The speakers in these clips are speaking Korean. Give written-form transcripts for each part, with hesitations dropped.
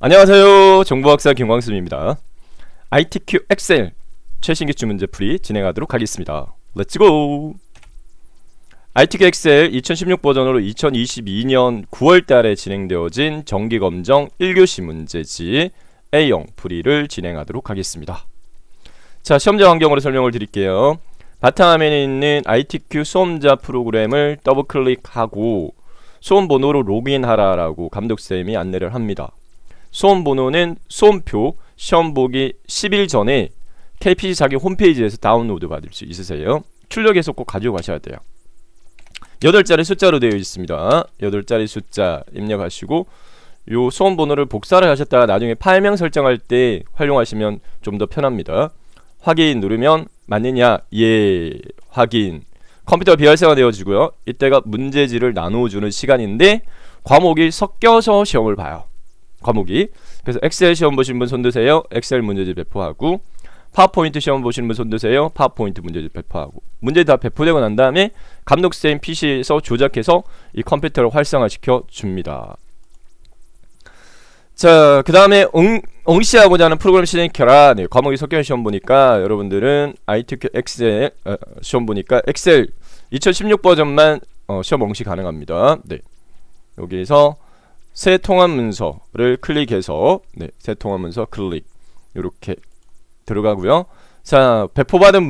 안녕하세요. 정보학사 김광수입니다. ITQ 엑셀 최신 기출 문제풀이 진행하도록 하겠습니다. 렛츠고! ITQ 엑셀 2016 버전으로 2022년 9월달에 진행되어진 정기검정 1교시 문제지 A형 풀이를 진행하도록 하겠습니다. 자, 시험자 환경으로 설명을 드릴게요. 바탕화면에 있는 ITQ 수험자 프로그램을 더블 클릭하고 수험 번호로 로그인하라 라고 감독쌤이 안내를 합니다. 수험 번호는 수험표 시험 보기 10일 전에 KPC 자기 홈페이지에서 다운로드 받을 수 있으세요. 출력해서 꼭 가지고 가셔야 돼요. 8자리 숫자로 되어 있습니다. 8자리 숫자 입력하시고 요 수험 번호를 복사를 하셨다가 나중에 파일명 설정할 때 활용하시면 좀 더 편합니다. 확인 누르면 맞느냐? 예, 확인. 컴퓨터가 비활성화 되어지고요. 이때가 문제지를 나누어주는 시간인데 과목이 섞여서 시험을 봐요. 과목이. 그래서 엑셀 시험 보신 분 손드세요. 엑셀 문제지 배포하고, 파워포인트 시험 보신 분 손드세요. 파워포인트 문제지 배포하고. 문제지 다 배포되고 난 다음에 감독쌤 PC에서 조작해서 이 컴퓨터를 활성화시켜 줍니다. 자, 그 다음에 응시하고자 하는 프로그램 실행켜라. 네, 과목이 섞여 시험 보니까 여러분들은 ITQ 엑셀 시험 보니까 엑셀 2016 버전만 시험 응시 가능합니다. 네, 여기에서 새 통합 문서를 클릭해서 새 통합 문서 클릭 이렇게 들어가고요. 자, 배포받은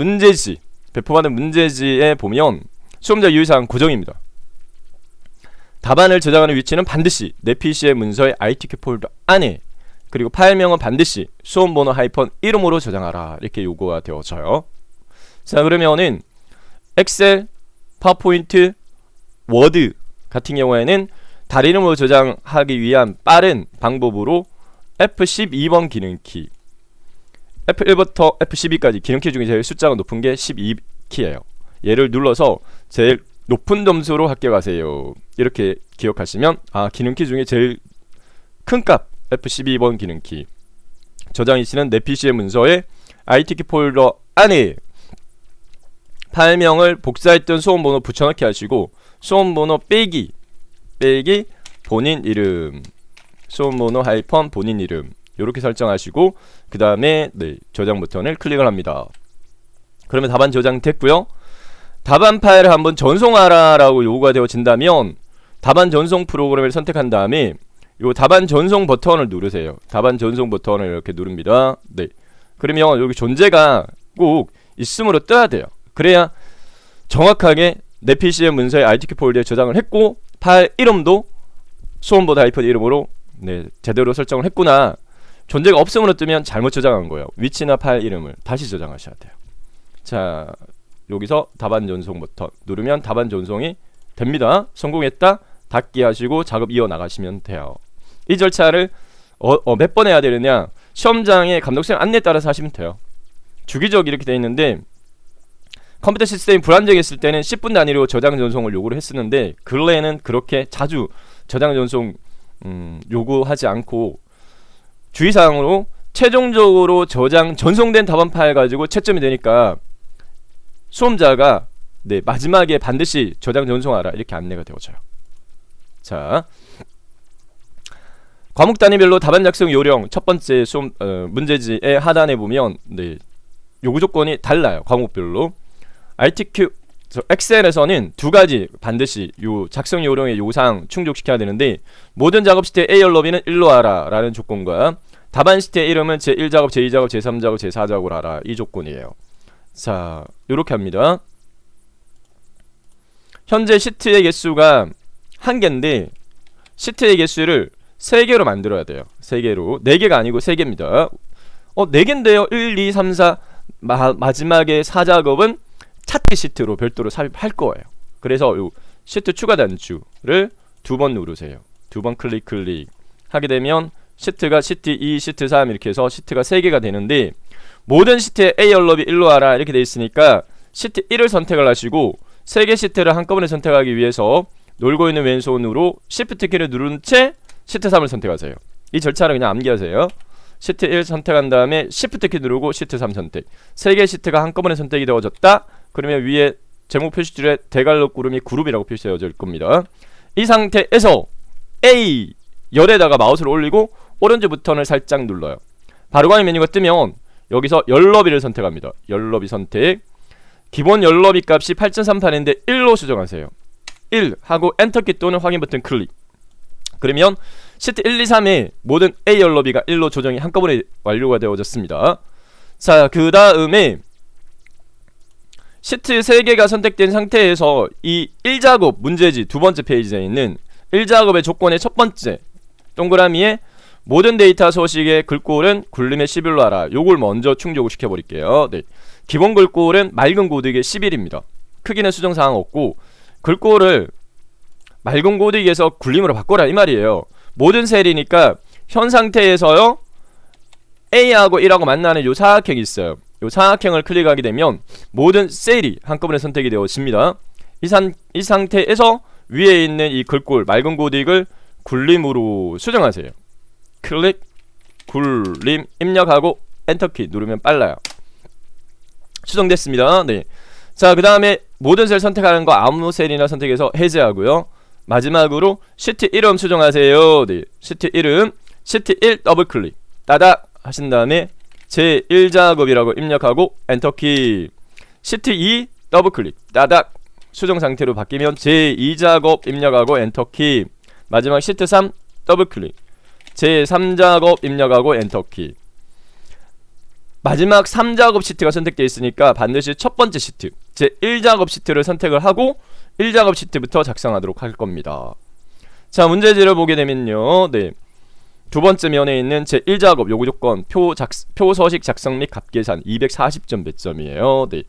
문제지에 보면 수험자 유의사항 고정입니다. 답안을 저장하는 위치는 반드시 내 PC의 문서의 ITQ 폴더 안에, 그리고 파일명은 반드시 수험번호 하이펀 이름으로 저장하라 이렇게 요구가 되어져요. 자, 그러면은 엑셀, 파워포인트, 워드 같은 경우에는 다른 이름으로 저장하기 위한 빠른 방법으로 F12번 기능키, F1부터 F12까지 기능키 중에 제일 숫자가 높은 게 12키예요. 얘를 눌러서 제일 높은 점수로 합격하세요. 이렇게 기억하시면 기능키 중에 제일 큰 값 F12번 기능키 저장이시는 내 PC의 문서에 ITQ 폴더 안에 파일명을 복사했던 수험번호 붙여넣기 하시고, 수험번호 빼기 본인 이름, 수험번호 하이펀 본인 이름 이렇게 설정하시고, 그 다음에 저장 버튼을 클릭을 합니다. 그러면 답안 저장됐고요. 답안 파일을 한번 전송하라 라고 요구가 되어진다면 답안 전송 프로그램을 선택한 다음에 요 답안 전송 버튼을 누르세요. 답안 전송 버튼을 이렇게 누릅니다. 네, 그러면 여기 존재가 꼭 있음으로 떠야 돼요. 그래야 정확하게 내 PC의 문서에 ITQ 폴더에 저장을 했고, 파일 이름도 수험번호 하이펀 이름으로 제대로 설정을 했구나. 존재가 없음으로 뜨면 잘못 저장한 거예요. 위치나 파일 이름을 다시 저장하셔야 돼요. 자, 여기서 답안 전송 버튼 누르면 답안 전송이 됩니다. 성공했다. 닫기 하시고 작업 이어나가시면 돼요. 이 절차를 몇 번 해야 되느냐, 시험장의 감독쌤 안내에 따라서 하시면 돼요. 주기적 이렇게 되어 있는데 컴퓨터 시스템이 불안정했을 때는 10분 단위로 저장 전송을 요구를 했었는데 근래에는 그렇게 자주 저장 전송 요구하지 않고 주의사항으로 최종적으로 저장 전송된 답안 파일 가지고 채점이 되니까 수험자가 마지막에 반드시 저장 전송하라 이렇게 안내가 되어져요. 자, 과목 단위별로 답안 작성 요령 첫 번째 문제지의 하단에 보면 요구 조건이 달라요. 과목별로. ITQ 엑셀에서는 두 가지 반드시 요 작성 요령의 요상 충족시켜야 되는데, 모든 작업 시트의 A열 너비는 1로 하라 라는 조건과 답안 시트의 이름은 제1작업, 제2작업, 제3작업, 제4작업을 하라 이 조건이에요. 자, 요렇게 합니다. 현재 시트의 개수가 1개인데 시트의 개수를 3개로 만들어야 돼요. 3개로. 4개가 아니고 3개입니다. 4개인데요. 1, 2, 3, 4 마지막에 4작업은 차트 시트로 별도로 삽입할 거예요. 그래서 요 시트 추가 단추를 2번 누르세요. 2번 클릭 하게 되면 시트가 시트 2, 시트 3 이렇게 해서 시트가 3개가 되는데, 모든 시트에 A열 너비 1로 하라 이렇게 되어 있으니까 시트 1을 선택을 하시고 3개 시트를 한꺼번에 선택하기 위해서 놀고 있는 왼손으로 Shift 키를 누른 채 시트 3을 선택하세요. 이 절차를 그냥 암기하세요. 시트 1 선택한 다음에 Shift 키 누르고 시트 3 선택. 3개 시트가 한꺼번에 선택이 되어졌다. 그러면 위에 제목 표시줄에 대갈록 구름이 그룹이라고 표시되어질 겁니다. 이 상태에서 A 열에다가 마우스를 올리고 오렌지 버튼을 살짝 눌러요. 바로가기 메뉴가 뜨면 여기서 열너비를 선택합니다. 열너비 선택. 기본 열너비 값이 8038인데 1로 수정하세요. 1 하고 엔터키 또는 확인 버튼 클릭. 그러면 시트 1, 2, 3에 모든 A 열너비가 1로 조정이 한꺼번에 완료가 되어졌습니다. 자, 그 다음에 시트 3개가 선택된 상태에서 이 1작업 문제지 두 번째 페이지에 있는 1작업의 조건의 첫 번째 동그라미에 모든 데이터 소식의 글꼴은 굴림의 11로 하라. 요걸 먼저 충족을 시켜버릴게요. 네. 기본 글꼴은 맑은 고딕의 11입니다. 크기는 수정사항 없고 글꼴을 맑은 고딕에서 굴림으로 바꿔라 이 말이에요. 모든 셀이니까 현 상태에서요 A하고 1하고 만나는 요 사각형이 있어요. 요 사각형을 클릭하게 되면 모든 셀이 한꺼번에 선택이 되어집니다. 이 상태에서 위에 있는 이 글꼴 맑은 고딕을 굴림으로 수정하세요. 클릭, 굴림, 입력하고 엔터키 누르면 빨라요. 수정됐습니다. 네. 자, 그 다음에 모든 셀 선택하는 거 아무 셀이나 선택해서 해제하고요. 마지막으로 시트 이름 수정하세요. 네. 시트 이름, 시트 1 더블 클릭 따닥 하신 다음에 제1작업이라고 입력하고 엔터키. 시트 2 더블 클릭 따닥 수정 상태로 바뀌면 제2작업 입력하고 엔터키. 마지막 시트 3 더블 클릭 제3작업 입력하고 엔터키. 마지막 3작업 시트가 선택되어 있으니까 반드시 첫 번째 시트 제1작업 시트를 선택을 하고 1작업 시트부터 작성하도록 할 겁니다. 자, 문제지를 보게 되면요. 네. 두 번째 면에 있는 제1작업 요구 조건 표서식 작성 및 값계산 240점 배점이에요. 네.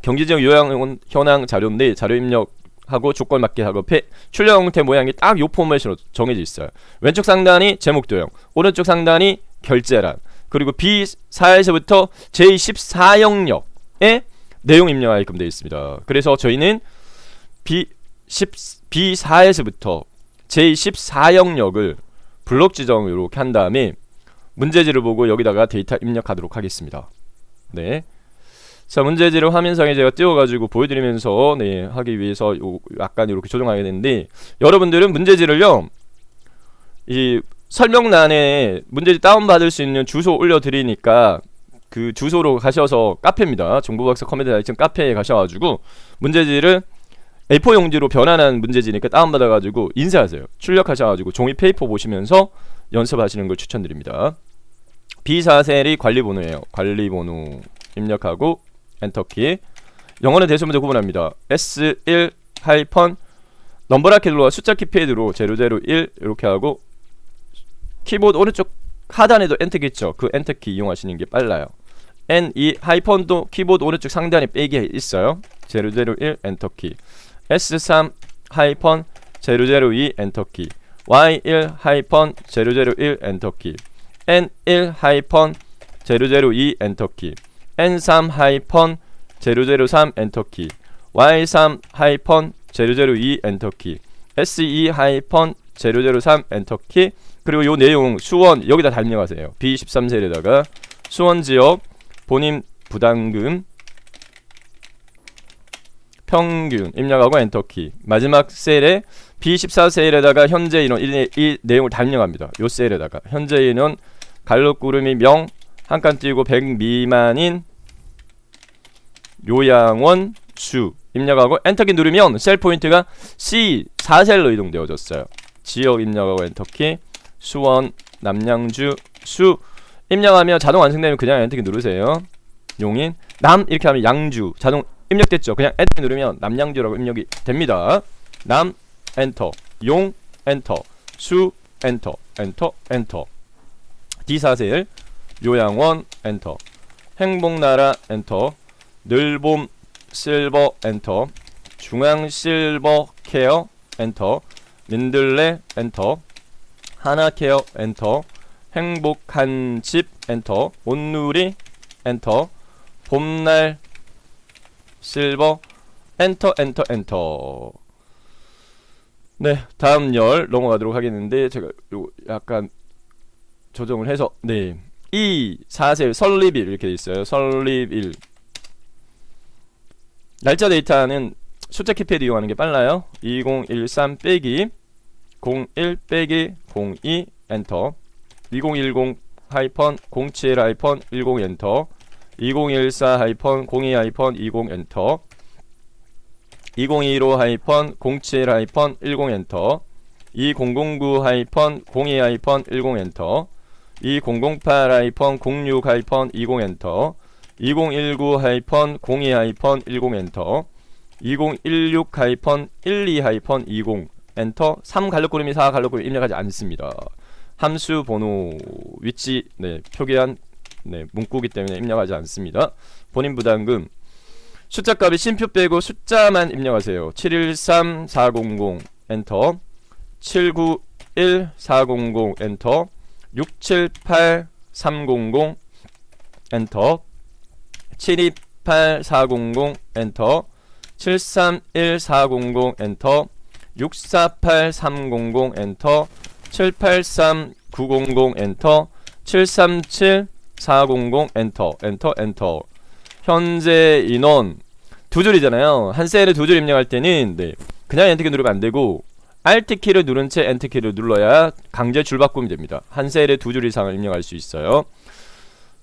경제적 요양 현황 자료인데 자료 입력하고 조건 맞게 작업해 출력 형태 모양이 딱 요 포맷으로 정해져 있어요. 왼쪽 상단이 제목 도형, 오른쪽 상단이 결제란, 그리고 B4에서부터 J14영역에 내용 입력하게끔 되어 있습니다. 그래서 저희는 B4에서부터 J14영역을 블록 지정을 이렇게 한 다음에 문제지를 보고 여기다가 데이터 입력하도록 하겠습니다. 네. 자, 문제지를 화면상에 제가 띄워가지고 보여드리면서 네, 하기 위해서 약간 이렇게 조정하게 되는데, 여러분들은 문제지를요 이 설명란에 문제지 다운받을 수 있는 주소 올려드리니까 그 주소로 가셔서 카페입니다. 정보박사 컴퓨터 다이렉션 카페에 가셔가지고 문제지를 A4 용지로 변환한 문제지니까 다운받아가지고 인쇄하세요. 출력하셔가지고 종이 페이퍼 보시면서 연습하시는 걸 추천드립니다. B4셀이 관리번호예요. 관리번호 입력하고 엔터키. 영어는 대소문제 구분합니다. S1 하이펀 넘버라키 눌러서 숫자 키패드로 001 이렇게 하고 키보드 오른쪽 하단에도 엔터키 있죠. 그 엔터키 이용하시는 게 빨라요. N2 하이펀도 키보드 오른쪽 상단에 빼기 있어요. 001 엔터키. S3 하이펀 002 엔터키. Y1 하이펀 001 엔터키. N1 하이펀 002 엔터키. N3 하이펀 003 엔터키. Y3 하이펀 002 엔터키. S2 하이펀 003 엔터키. 그리고 요 내용 수원 여기다 다 입력하세요. B13셀에다가 수원 지역 본인 부담금 평균 입력하고 엔터키. 마지막 셀에 B14셀에다가 현재 인원 이 내용을 다 입력합니다. 요 셀에다가 현재 인원 갈록구름이 명 한 칸 띄고 100 미만인 요양원 수 입력하고 엔터키 누르면 셀 포인트가 C4셀로 이동되어졌어요. 지역 입력하고 엔터키. 수원 남양주 수 입력하면 자동 완성되면 그냥 엔터키 누르세요. 용인 남 이렇게 하면 양주 자동 입력됐죠. 그냥 엔터 누르면 남양주라고 입력이 됩니다. 남 엔터, 용 엔터, 수 엔터, 엔터 엔터. D4셀 요양원 엔터, 행복나라 엔터, 늘봄 실버 엔터, 중앙 실버 케어 엔터, 민들레 엔터, 하나케어 엔터, 행복한 집 엔터, 온누리 엔터, 봄날 실버 엔터 엔터 엔터. 네, 다음 열 넘어가도록 하겠는데 제가 요 약간 조정을 해서 네, 이 4셀 설립일 이렇게 돼 있어요. 설립일 날짜 데이터는 숫자 키패드 이용하는 게 빨라요. 2013 빼기 01 빼기 02 엔터. 2010-07-10 엔터. 2014-02-20 엔터. 2015-07-10 엔터. 2009-02-10 엔터. 2008-06-20 엔터. 2019-02-10 엔터. 2016-12-20 엔터. 3 갈록구름이 4 갈록구름 입력하지 않습니다. 함수 번호 위치 표기한 문구기 때문에 입력하지 않습니다. 본인 부담금 숫자 값이 쉼표 빼고 숫자만 입력하세요. 713400 엔터. 791400 엔터. 678300 엔터. 728400 엔터. 731400 엔터. 648300 엔터. 783900 엔터. 737400 엔터. 엔터. 현재 인원 두 줄이잖아요. 한 셀에 두 줄 입력할 때는 그냥 엔터키 누르면 안 되고 Alt키를 누른 채 엔터키를 눌러야 강제 줄바꿈이 됩니다. 한 셀에 두 줄 이상을 입력할 수 있어요.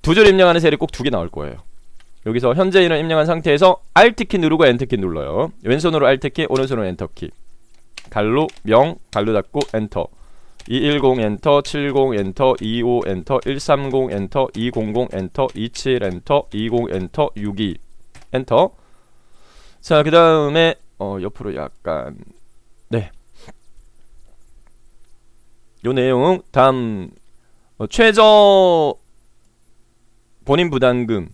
두 줄 입력하는 셀이 꼭 두 개 나올 거예요. 여기서 현재 인원 입력한 상태에서 Alt키 누르고 엔터키 눌러요. 왼손으로 Alt키, 오른손으로 엔터키. 갈로, 명, 갈로 닫고 엔터. 210 엔터, 70 엔터, 25 엔터, 130 엔터, 200 엔터, 27 엔터, 20 엔터, 62 엔터. 자, 그 다음에 옆으로 약간 요 내용 다음 최저 본인 부담금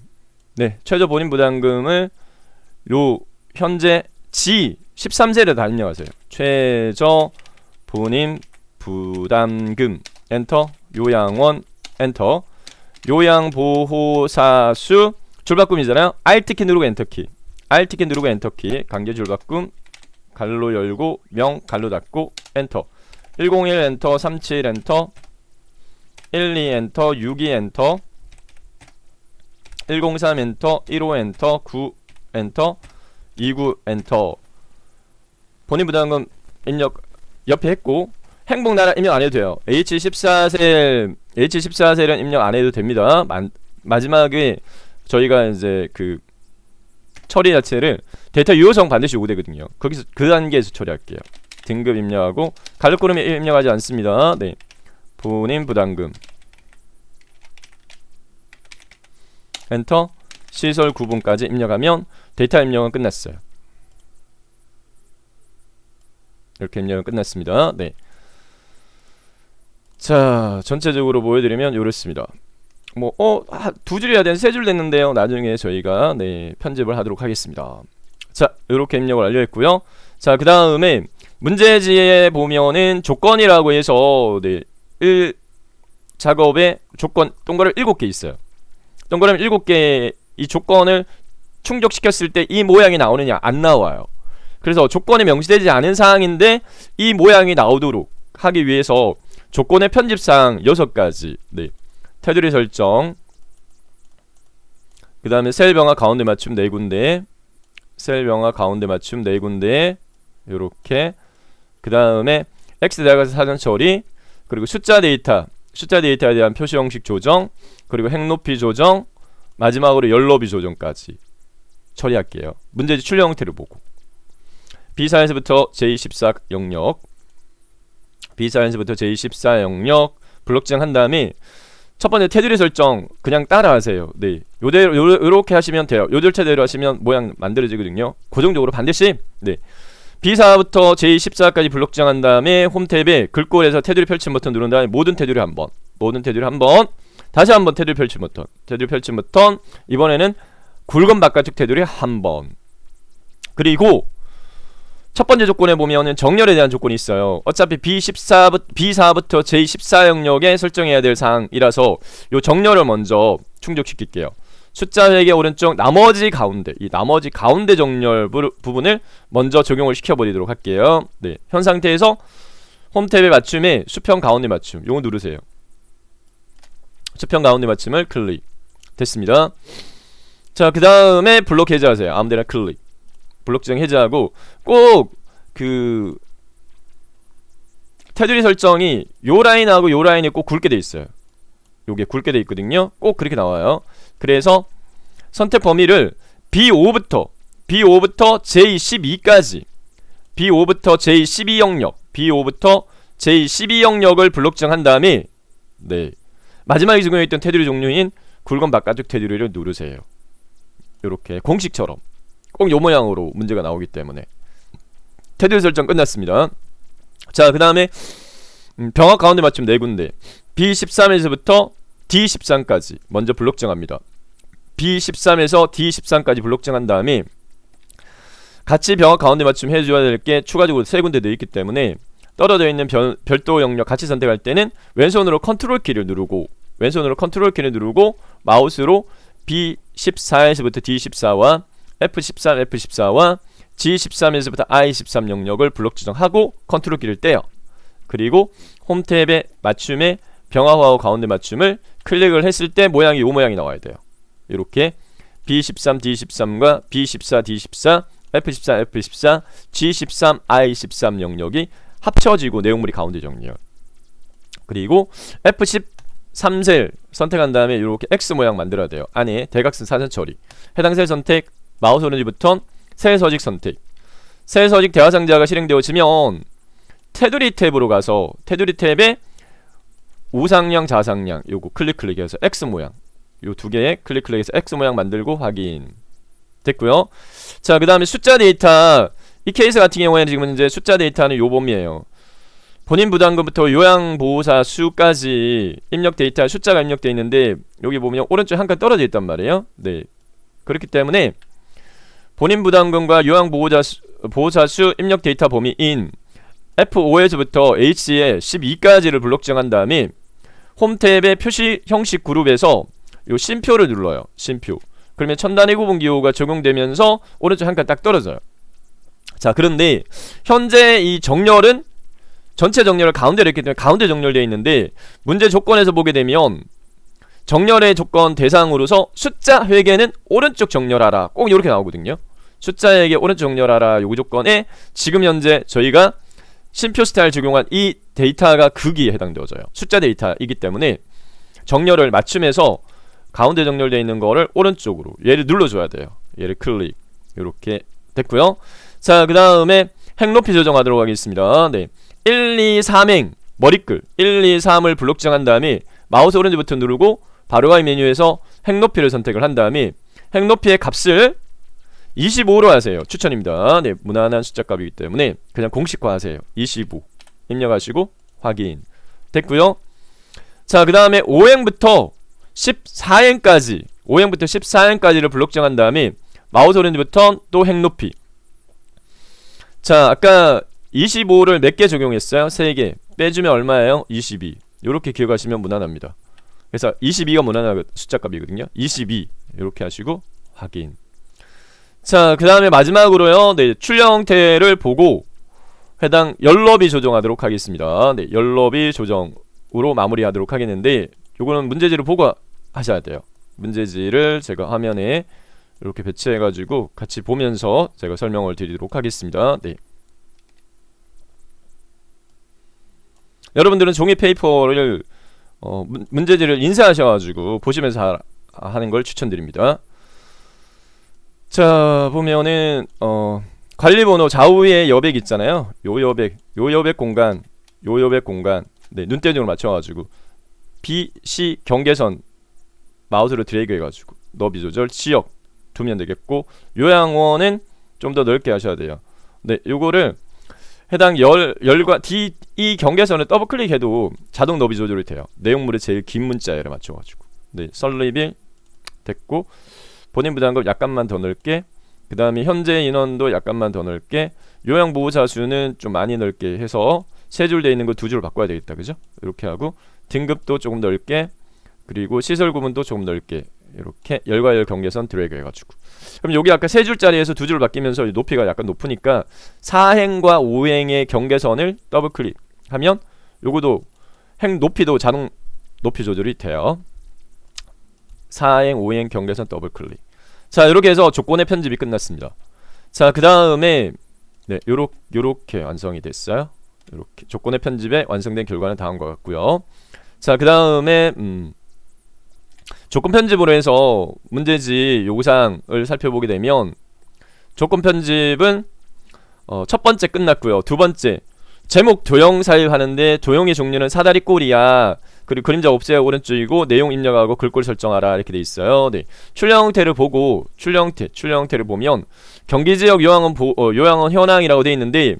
최저 본인 부담금을 요 현재 G 13세를 다 입력하세요. 최저 본인 부담금 엔터. 요양원 엔터. 요양보호사수 줄바꿈이잖아요. Alt키 누르고 엔터키. Alt키 누르고 엔터키. 강제 줄바꿈. 갈로 열고 명 갈로 닫고 엔터. 101 엔터. 37 엔터. 12 엔터. 62 엔터. 103 엔터. 15 엔터. 9 엔터. 29 엔터. 본인 부담금 입력 옆에 했고 행복나라 입력 안 해도 돼요. H14셀은 입력 안 해도 됩니다. 마지막에 저희가 이제 그 처리 자체를 데이터 유효성 반드시 요구되거든요. 거기서 그 단계에서 처리할게요. 등급 입력하고 갈록구름이 입력하지 않습니다. 본인 부담금 엔터. 시설 구분까지 입력하면 데이터 입력은 끝났어요. 이렇게 입력은 끝났습니다. 자, 전체적으로 보여드리면 이렇습니다. 두 줄이야 되는 세 줄 됐는데요. 나중에 저희가 편집을 하도록 하겠습니다. 자, 이렇게 입력을 완료했고요. 자, 그 다음에 문제지에 보면은 조건이라고 해서 작업에 조건 동그라미 7개 있어요. 동그라미 7개 이 조건을 충족시켰을 때 이 모양이 나오느냐 안 나와요. 그래서 조건이 명시되지 않은 사항인데 이 모양이 나오도록 하기 위해서 조건의 편집사항 6가지 테두리 설정, 그 다음에 셀 병화 가운데 맞춤 4군데, 셀 병화 가운데 맞춤 4군데 요렇게, 그 다음에 X 들어가서 사전 처리, 그리고 숫자 데이터에 대한 표시 형식 조정, 그리고 행 높이 조정, 마지막으로 열 너비 조정까지 처리할게요. 문제지 출력 형태를 보고 B4에서부터 J14 영역, B4에서부터 J14 영역 블록 지정한 다음에 첫 번째 테두리 설정 그냥 따라하세요. 요대로 요렇게 하시면 돼요. 요 절차대로 하시면 모양 만들어지거든요. 고정적으로 반드시 B4부터 J14까지 블록 지정한 다음에 홈 탭에 글꼴에서 테두리 펼침 버튼 누른 다음에 모든 테두리 한번, 다시 한번 테두리 펼침 버튼, 이번에는 굵은 바깥쪽 테두리 한번. 그리고 첫 번째 조건에 보면은 정렬에 대한 조건이 있어요. 어차피 B4부터 J14 영역에 설정해야 될 사항이라서 요 정렬을 먼저 충족시킬게요. 숫자 3개 오른쪽 나머지 가운데, 이 나머지 가운데 정렬 부분을 먼저 적용을 시켜버리도록 할게요. 현 상태에서 홈 탭의 맞춤에 수평 가운데 맞춤 요거 누르세요. 수평 가운데 맞춤을 클릭. 됐습니다. 자, 그 다음에 블록 해제하세요. 아무데나 클릭. 블록 지정 해제하고 꼭 테두리 설정이 요 라인하고 요 라인이 꼭 굵게 돼 있어요. 요게 굵게 돼 있거든요. 꼭 그렇게 나와요. 그래서 선택 범위를 B5부터 J12까지 B5부터 J12 영역 B5부터 J12 영역을 블록 지정한 다음에 네, 마지막에 적용해 있던 테두리 종류인 굵은 바깥쪽 테두리를 누르세요. 요렇게 공식처럼 꼭 요 모양으로 문제가 나오기 때문에 테두리 설정 끝났습니다. 자, 그 다음에 병합 가운데 맞춤 4군데 B13에서부터 D13까지 먼저 블록 정합니다. B13에서 D13까지 블록 정한 다음에 같이 병합 가운데 맞춤 해줘야 될 게 추가적으로 3군데 돼 있기 때문에 떨어져 있는 별도 영역 같이 선택할 때는 왼손으로 컨트롤 키를 누르고 마우스로 B14에서부터 D14와 F13, F14와 G13에서부터 I13 영역을 블록 지정하고 컨트롤 키를 떼요. 그리고 홈 탭의 맞춤에 병합하고 가운데 맞춤을 클릭을 했을 때 모양이 이 모양이 나와야 돼요. 이렇게 B13, D13과 B14, D14, F14, F14, G13, I13 영역이 합쳐지고 내용물이 가운데 정리해요. 그리고 F13셀 선택한 다음에 이렇게 X 모양 만들어야 돼요. 안에 대각선 사선 처리. 해당 셀 선택, 마우스 오른쪽 버튼, 셀 서식 선택. 셀 서식 대화 상자가 실행되어지면 테두리 탭으로 가서 테두리 탭에 우상향, 좌상향 요거 클릭해서 X 모양 요 두 개에 클릭해서 X 모양 만들고 확인 됐고요. 자, 그 다음에 숫자 데이터 이 케이스 같은 경우에는 지금 이제 숫자 데이터는 요 범위에요. 본인 부담금부터 요양보호사 수까지 입력 데이터 숫자가 입력되어 있는데 여기 보면 오른쪽 한 칸 떨어져 있단 말이에요. 네, 그렇기 때문에 본인 부담금과 요양보호사 수 입력 데이터 범위인 F5에서부터 H의 12까지를 블록 지정한 다음에 홈 탭의 표시 형식 그룹에서 요 심표를 눌러요. 심표. 그러면 첨단의 구분 기호가 적용되면서 오른쪽 한 칸 딱 떨어져요. 자, 그런데 현재 이 정렬은 전체 정렬을 가운데로 했기 때문에 가운데 정렬되어 있는데 문제 조건에서 보게 되면 정렬의 조건 대상으로서 숫자 회계는 오른쪽 정렬하라 꼭 이렇게 나오거든요. 숫자 회계 오른쪽 정렬하라 요구 조건에 지금 현재 저희가 심표 스타일 적용한 이 데이터가 극이 해당되어져요. 숫자 데이터이기 때문에 정렬을 맞춤해서 가운데 정렬되어 있는 거를 오른쪽으로 얘를 눌러줘야 돼요. 얘를 클릭 이렇게 됐고요. 자, 그 다음에 행 높이 조정하도록 하겠습니다. 네, 1, 2, 3행 머리글 1, 2, 3을 블록 지정한 다음에 마우스 오른쪽 버튼 누르고 바로가기 메뉴에서 행 높이를 선택을 한 다음에 행 높이의 값을 25로 하세요. 추천입니다. 네, 무난한 숫자 값이기 때문에 그냥 공식화 하세요. 25 입력하시고 확인 됐고요. 자, 그 다음에 5행부터 14행까지를 블록 정한 다음에 마우스 오른쪽 버튼 또 행 높이. 자, 아까 25를 몇 개 적용했어요? 3개 빼주면 얼마예요? 22. 요렇게 기억하시면 무난합니다. 그래서 22가 무난한 숫자 값이거든요. 22 이렇게 하시고 확인. 자, 그 다음에 마지막으로요. 네, 출력 형태를 보고 해당 열너비 조정하도록 하겠습니다. 네, 열너비 조정으로 마무리하도록 하겠는데 요거는 문제지를 보고 하셔야 돼요. 문제지를 제가 화면에 이렇게 배치해가지고 같이 보면서 제가 설명을 드리도록 하겠습니다. 네. 여러분들은 종이 페이퍼를 문제지를 인쇄하셔가지고 보시면서 하는 걸 추천드립니다. 자, 보면은 관리번호 좌우에 여백 있잖아요. 요 여백 공간 네, 눈대중으로 맞춰가지고 BC 경계선 마우스로 드래그 해가지고 너비 조절 지역 두면 되겠고 요양원은 좀 더 넓게 하셔야 돼요. 네, 요거를 해당 열과 이 경계선을 더블 클릭해도 자동 너비 조절이 돼요. 내용물의 제일 긴 문자열에 맞춰가지고. 네, 설립이 됐고 본인 부담금 약간만 더 넓게, 그 다음에 현재 인원도 약간만 더 넓게, 요양보호자 수는 좀 많이 넓게 해서 3줄 되어 있는 거 2줄 바꿔야 되겠다, 그죠? 이렇게 하고 등급도 조금 넓게, 그리고 시설 구분도 조금 넓게, 이렇게 열과 열 경계선 드래그 해가지고. 그럼 여기 아까 3줄짜리에서 2줄 바뀌면서 높이가 약간 높으니까 4행과 5행의 경계선을 더블 클릭하면 요거도 행 높이도 자동 높이 조절이 돼요. 4행, 5행 경계선 더블 클릭. 자, 이렇게 해서 조건의 편집이 끝났습니다. 자, 그 다음에 네, 요렇게 완성이 됐어요. 이렇게 조건의 편집에 완성된 결과는 다음과 같고요. 자, 그 다음에 조건 편집으로 해서 문제지 요구사항을 살펴보게 되면 조건 편집은 첫 번째 끝났고요. 두 번째 제목 도형 사입하는데 도형의 종류는 사다리 꼴이야. 그리고 그림자 옵셋 오른쪽이고 내용 입력하고 글꼴 설정하라 이렇게 돼 있어요. 네. 출력 형태를 보고 출력 형태를 보면 경기지역 요양원 현황이라고 돼 있는데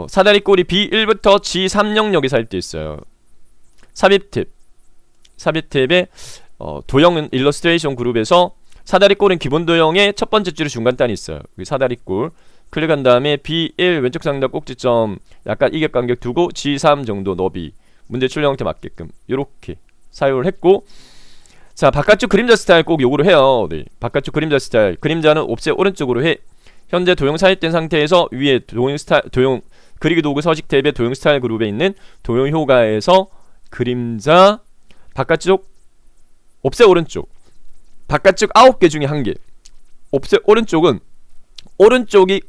사다리 꼴이 B1부터 G3영역에 삽입돼 있어요. 삽입 탭에 도형 일러스트레이션 그룹에서 사다리 꼴은 기본 도형의 첫 번째 줄에 중간 단이 있어요. 사다리 꼴 클릭한 다음에 B1 왼쪽 상단 꼭지점 약간 이격 간격 두고 G3 정도 너비 문제 출력 형태 맞게끔 이렇게 사용을 했고, 자 바깥쪽 그림자 스타일 꼭 요구를 해요. 네, 바깥쪽 그림자 스타일 그림자는 옵셋 오른쪽으로 해. 현재 도형 삽입된 상태에서 위에 도형 그리기 도구 서식 탭의 도형 스타일 그룹에 있는 도형 효과에서 그림자 바깥쪽 옵셋 오른쪽 바깥쪽 9개 중에 1개 옵셋 오른쪽은 오른쪽이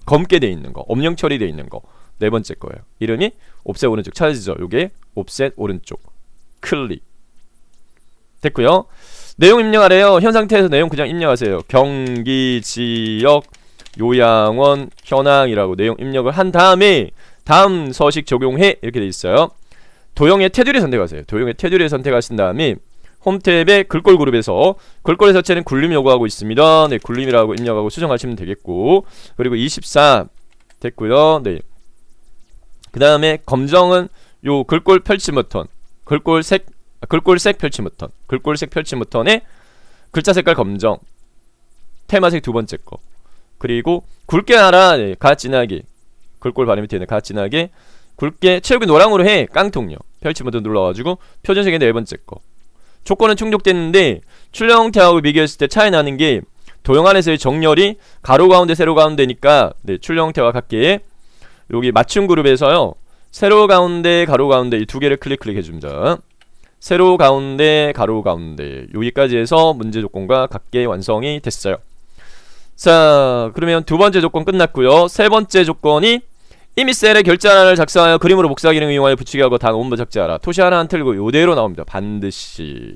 검게 돼 있는 거 엄령 처리돼 있는 거 네 번째 거예요. 이름이 옵셋 오른쪽 찾아지죠. 요게 옵셋 오른쪽 클릭 됐고요. 내용 입력하래요. 현 상태에서 내용 그냥 입력하세요. 경기 지역 요양원 현황이라고 내용 입력을 한 다음에 다음 서식 적용해 이렇게 돼 있어요. 도형의 테두리 선택하세요. 도형의 테두리 선택하신 다음에 홈 탭에 글꼴 그룹에서 글꼴의 자체는 굴림 요구하고 있습니다. 네, 굴림이라고 입력하고 수정하시면 되겠고, 그리고 24 됐고요. 네. 그 다음에 검정은 요 글꼴 펼침 버튼, 글꼴색 펼침 버튼, 글꼴색 펼침 버튼에 글자 색깔 검정, 테마색 두 번째 거, 그리고 굵게 하라. 네, 가진하게 글꼴 바로 밑에 있는 가진하게 굵게 채우기 노랑으로 해. 깡통요. 펼침 버튼 눌러가지고 표준색의 네 번째 거. 조건은 충족됐는데 출력 형태하고 비교했을 때 차이 나는 게 도형 안에서의 정렬이 가로 가운데 세로 가운데니까 네, 출력 형태와 같게 여기 맞춤 그룹에서요 세로 가운데 가로 가운데 이 두 개를 클릭해 줍니다. 세로 가운데 가로 가운데 여기까지 해서 문제 조건과 같게 완성이 됐어요. 자, 그러면 두 번째 조건 끝났고요. 세 번째 조건이 이미 셀에 결제 하나를 작성하여 그림으로 복사 기능을 이용하여 붙이기 하고 단 원본 삭제하라. 토시 하나 안 틀고 요대로 나옵니다. 반드시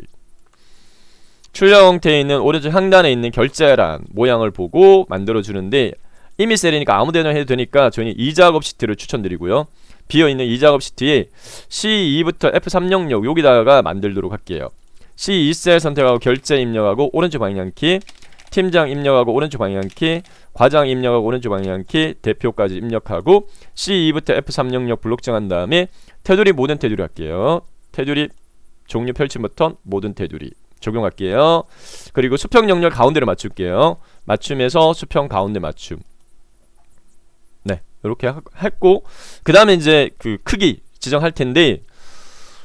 출력 형태에 있는 오른쪽 상단에 있는 결제란 모양을 보고 만들어주는데 이미 셀이니까 아무데나 해도 되니까 저희는 이 작업 시트를 추천드리고요. 비어있는 이 작업 시트에 C2부터 F3영역 여기다가 만들도록 할게요. C2 셀 선택하고 결제 입력하고 오른쪽 방향키, 팀장 입력하고 오른쪽 방향키, 과장 입력하고 오른쪽 방향키, 대표까지 입력하고 C2부터 F3영역 블록 정한 다음에 테두리 모든 테두리 할게요. 테두리 종류 펼침 버튼 모든 테두리 적용할게요. 그리고 수평 영역 가운데를 맞출게요. 맞춤에서 수평 가운데 맞춤. 네, 이렇게 했고 그 다음에 이제 그 크기 지정할 텐데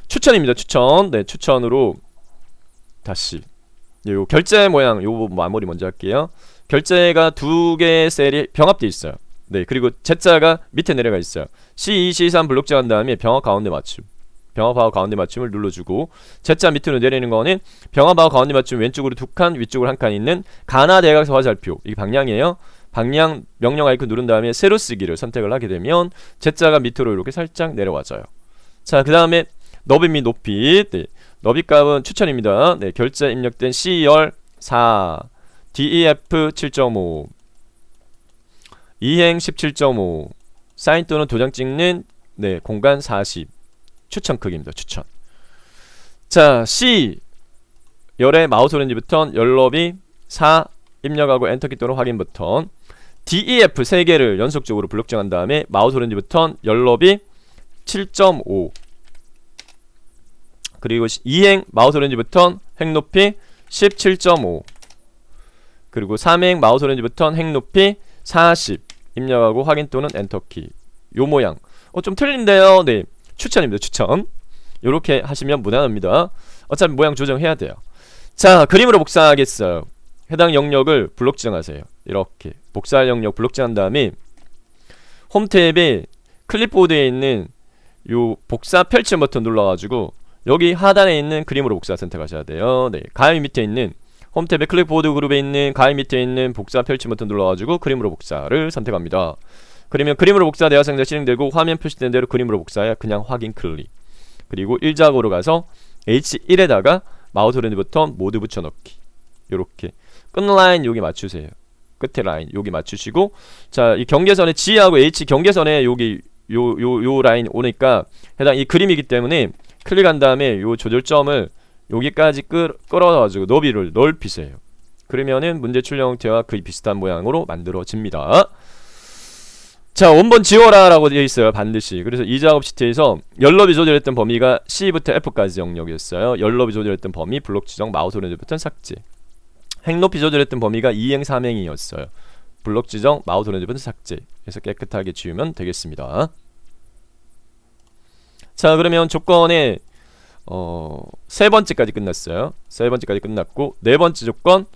추천입니다. 추천. 네, 추천으로 다시 요 결제 모양 요 마무리 먼저 할게요. 결제가 두 개의 셀이 병합되어 있어요. 네, 그리고 Z자가 밑에 내려가 있어요. C2, C3 블록 정한 다음에 병합 가운데 맞춤. 병합하고 가운데 맞춤을 눌러주고 Z자 밑으로 내리는 거는 병합하고 가운데 맞춤 왼쪽으로 두 칸, 위쪽으로 한 칸 있는 가나 대각선 화살표. 이게 방향이에요. 방향 명령 아이콘 누른 다음에 세로 쓰기를 선택을 하게 되면 Z자가 밑으로 이렇게 살짝 내려와져요. 자, 그 다음에 너비 및 높이. 네, 너비 값은 추천입니다. 네, 결제 입력된 C열 4, DEF 7.5, 이행 17.5, 사인 또는 도장 찍는 네, 공간 40. 추천 크기입니다. 추천. 자, C 열의 마우스 오렌지 버튼 열너비 4 입력하고 엔터키 또는 확인 버튼, DEF 3개를 연속적으로 블록 정한 다음에 마우스 오렌지 버튼 열너비 7.5, 그리고 이행 마우스 오렌지 버튼 획높이 17.5, 그리고 3행 마우스 오렌지 버튼 획높이 40 입력하고 확인 또는 엔터키. 요 모양 좀 틀린데요. 네, 추천입니다. 추천. 요렇게 하시면 무난합니다. 어차피 모양 조정해야 돼요. 자, 그림으로 복사하겠어요. 해당 영역을 블록 지정하세요. 이렇게 복사할 영역 블록 지정한 다음에 홈 탭에 클립보드에 있는 요 복사 펼침 버튼 눌러가지고 여기 하단에 있는 그림으로 복사 선택하셔야 돼요. 네, 가위 밑에 있는 홈 탭에 클립보드 그룹에 있는 가위 밑에 있는 복사 펼침 버튼 눌러가지고 그림으로 복사를 선택합니다. 그러면 그림으로 복사 대화상자 실행되고 화면 표시된 대로 그림으로 복사해 그냥 확인 클릭. 그리고 1작으로 가서 H1에다가 마우스 오른쪽 버튼 모두 붙여넣기. 요렇게 끝 라인 여기 맞추세요. 끝에 라인 여기 맞추시고, 자, 이 경계선에 G하고 H 경계선에 여기 요 라인 오니까 해당 이 그림이기 때문에 클릭한 다음에 요 조절점을 여기까지 끌어가지고 너비를 넓히세요. 그러면은 문제 출력 형태와 거의 비슷한 모양으로 만들어집니다. 자, 원본 지워라 라고 되어 있어요. 반드시. 그래서 이 작업 시트에서 열너비 조절했던 범위가 C부터 F까지 영역이었어요. 열너비 조절했던 범위 블록 지정 마우스 오른쪽 버튼 삭제. 행높이 조절했던 범위가 2행 3행이었어요. 블록 지정 마우스 오른쪽 버튼 삭제. 그래서 깨끗하게 지우면 되겠습니다. 자, 그러면 조건에 세 번째까지 끝났어요. 세 번째까지 끝났고, 네 번째 조건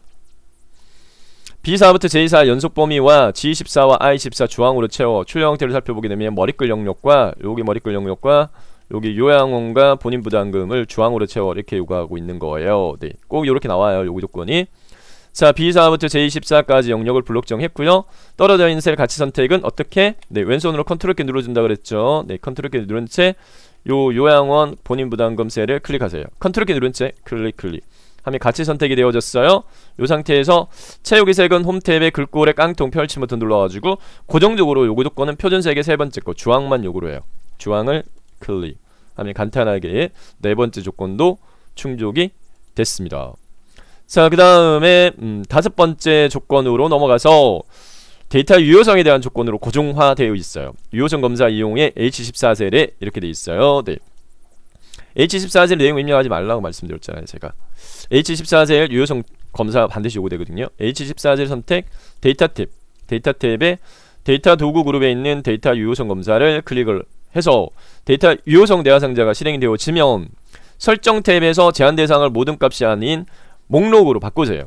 B4부터 J4 연속 범위와 G14와 I14 주황으로 채워 출력 형태를 살펴보게 되면 머리글 영역과 여기 머리글 영역과 여기 요양원과 본인 부담금을 주황으로 채워 이렇게 요구하고 있는 거예요. 네, 꼭 이렇게 나와요. 요구 조건이. 자, B4부터 J14까지 영역을 블록 정했고요. 떨어져 있는 셀 가치 선택은 어떻게? 네, 왼손으로 컨트롤 키 눌러준다 그랬죠. 네, 컨트롤 키 누른 채 요양원 본인 부담금 셀을 클릭하세요. 컨트롤 키 누른 채 클릭 하면 가치 선택이 되어졌어요. 이 상태에서 채우기 색은 홈탭에 글꼴의 깡통 펼침 버튼 눌러가지고 고정적으로 요구 조건은 표준색의 세 번째 거 주황만 요구로 해요. 주황을 클릭 하면 간단하게 네 번째 조건도 충족이 됐습니다. 자, 그 다음에 다섯 번째 조건으로 넘어가서 데이터 유효성에 대한 조건으로 고정화되어 있어요. 유효성 검사 이용에 H14셀에 이렇게 되어 있어요. 네. H14셀 내용 입력하지 말라고 말씀드렸잖아요. 제가 H14셀 유효성 검사 반드시 요구되거든요. H14셀 선택 데이터 탭에 데이터 도구 그룹에 있는 데이터 유효성 검사를 클릭을 해서 데이터 유효성 대화상자가 실행이 되어지면 설정 탭에서 제한 대상을 모든 값이 아닌 목록으로 바꾸세요.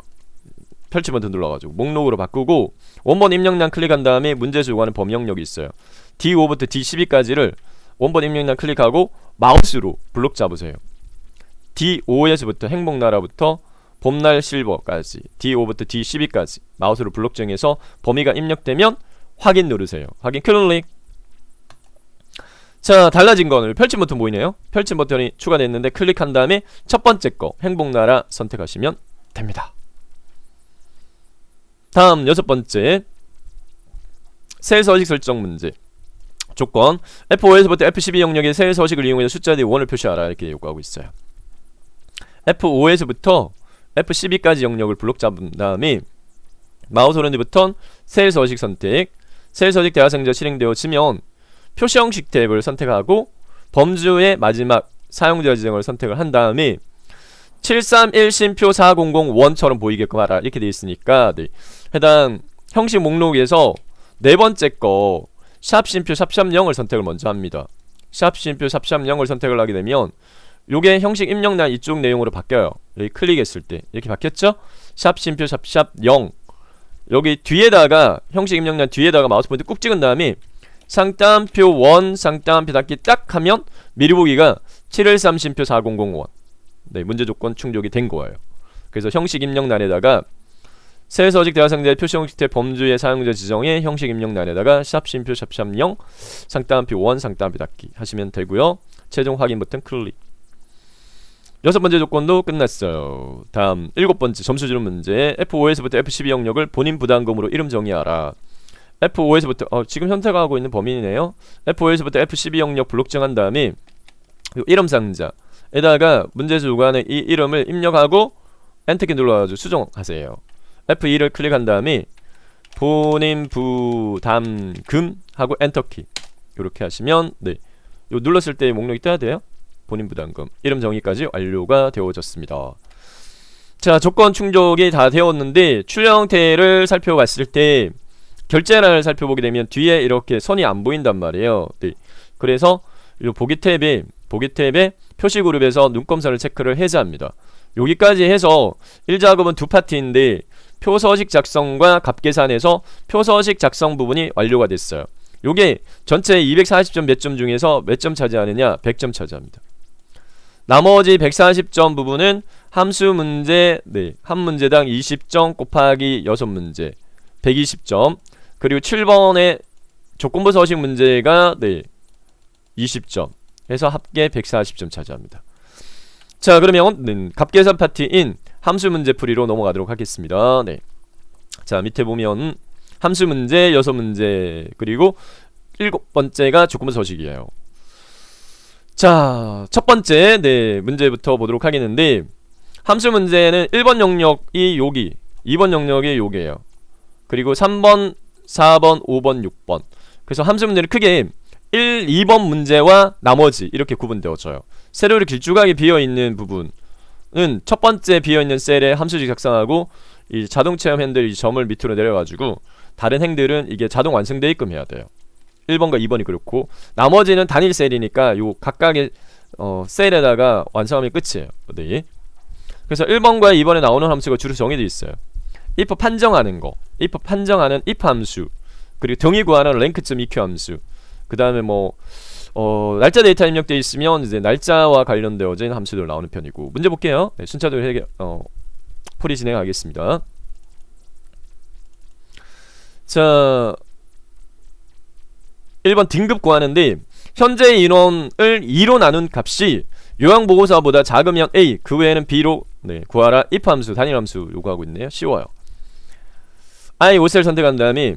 펼치 버튼 눌러가지고 목록으로 바꾸고 원본 입력량 클릭한 다음에 문제에서 요구하는 범위 영역이 있어요. D5부터 D12까지를 원본 입력량 클릭하고 마우스로 블록 잡으세요. D5에서부터 행복나라부터 봄날 실버까지 D5부터 D12까지 마우스로 블록 정해서 범위가 입력되면 확인 누르세요. 확인 클릭. 자, 달라진 거는 펼침 버튼 보이네요. 펼침 버튼이 추가됐는데 클릭한 다음에 첫 번째 거 행복나라 선택하시면 됩니다. 다음 여섯 번째 셀 서식 설정 문제 조건 F5에서부터 F12 영역의 셀 서식을 이용해서 숫자 뒤에 1을 표시하라 이렇게 요구하고 있어요. F5에서부터 F12까지 영역을 블록 잡은 다음에 마우스 오른쪽 버튼 셀 서식 선택 셀 서식 대화상자 실행되어지면 표시 형식 탭을 선택하고 범주의 마지막 사용자 지정을 선택을 한 다음에 731 심표 4001처럼 보이게끔 하라 이렇게 되어 있으니까 네. 해당 형식 목록에서 네 번째 거 샵심표 샵샵0을 선택을 먼저 합니다. 샵심표 샵샵0을 선택을 하게 되면 요게 형식 입력란 이쪽 내용으로 바뀌어요. 여기 클릭했을 때 이렇게 바뀌었죠? 샵심표 샵샵0 여기 뒤에다가 형식 입력란 뒤에다가 마우스 포인트 꾹 찍은 다음에 상따옴표 1 상따옴표 닫기 딱 하면 미리 보기가 713 심표 4001 네, 문제 조건 충족이 된 거예요. 그래서 형식 입력란에다가 셀 서식 대화상자의 표시 형식 탭 범주의 사용자 지정에 형식 입력란에다가 샵심표 샵샵0 상따옴표 1 상따옴표 닫기 하시면 되고요. 최종 확인 버튼 클릭. 여섯 번째 조건도 끝났어요. 다음 일곱 번째 점수 주는 문제 F5에서부터 F12 영역을 본인 부담금으로 이름 정의하라. F5에서부터 지금 선택하고 있는 범위네요. F5에서부터 F12 영역 블록 정한 다음에 이름 상자에다가 문제에서 요구하는 이 이름을 입력하고 엔터키 눌러가지고 수정하세요. F2를 클릭한 다음에 본인 부담금 하고 엔터키 이렇게 하시면 네, 요 눌렀을 때 목록이 떠야 돼요. 본인 부담금 이름 정의까지 완료가 되어졌습니다. 자, 조건 충족이 다 되었는데 출력 형태를 살펴봤을 때 결제란을 살펴보게 되면 뒤에 이렇게 선이 안 보인단 말이에요. 네. 그래서 이 보기 탭에 표시 그룹에서 눈검사를 체크를 해제합니다. 여기까지 해서 1작업은 두 파트인데 표서식 작성과 값계산에서 표서식 작성 부분이 완료가 됐어요. 요게 전체 240점 몇 점 중에서 몇 점 차지하느냐? 100점 차지합니다. 나머지 140점 부분은 함수 문제, 네, 한 문제당 20점 곱하기 6문제 120점, 그리고 7번에 조건부 서식 문제가 20점 해서 합계 140점 차지합니다. 자, 그러면 갑계산 파트인 함수 문제 풀이로 넘어가도록 하겠습니다. 자, 밑에 보면 함수 문제 6문제 그리고 7번째가 조건부 서식이에요. 자, 첫 번째 문제부터 보도록 하겠는데, 함수 문제는 1번 영역이 여기, 2번 영역이 여기에요. 그리고 3번, 4번, 5번, 6번. 그래서 함수 문제는 크게 1, 2번 문제와 나머지 이렇게 구분되어져요. 세로로 길쭉하게 비어있는 부분은 첫 번째 비어있는 셀에 함수식 작성하고, 이 자동 체험 핸들 이 점을 밑으로 내려가지고 다른 행들은 이게 자동 완성되게끔 해야 돼요. 1번과 2번이 그렇고, 나머지는 단일 셀이니까 요 각각의 셀에다가 완성하면 끝이에요. 그래서 1번과 2번에 나오는 함수가 주로 정해져 있어요. if 판정하는 거, if 판정하는 if 함수, 그리고 등위 구하는 랭크점 EQ 함수, 그 다음에 날짜 데이터 입력되어 있으면 이제 날짜와 관련되어진 함수들 나오는 편이고. 문제 볼게요. 순차적으로 풀이 진행하겠습니다. 자, 1번 등급 구하는데, 현재 인원을 2로 나눈 값이 요양보고서보다 작으면 A, 그 외에는 B로 구하라. if 함수, 단일 함수 요구하고 있네요. 쉬워요. I 5셀 선택한 다음에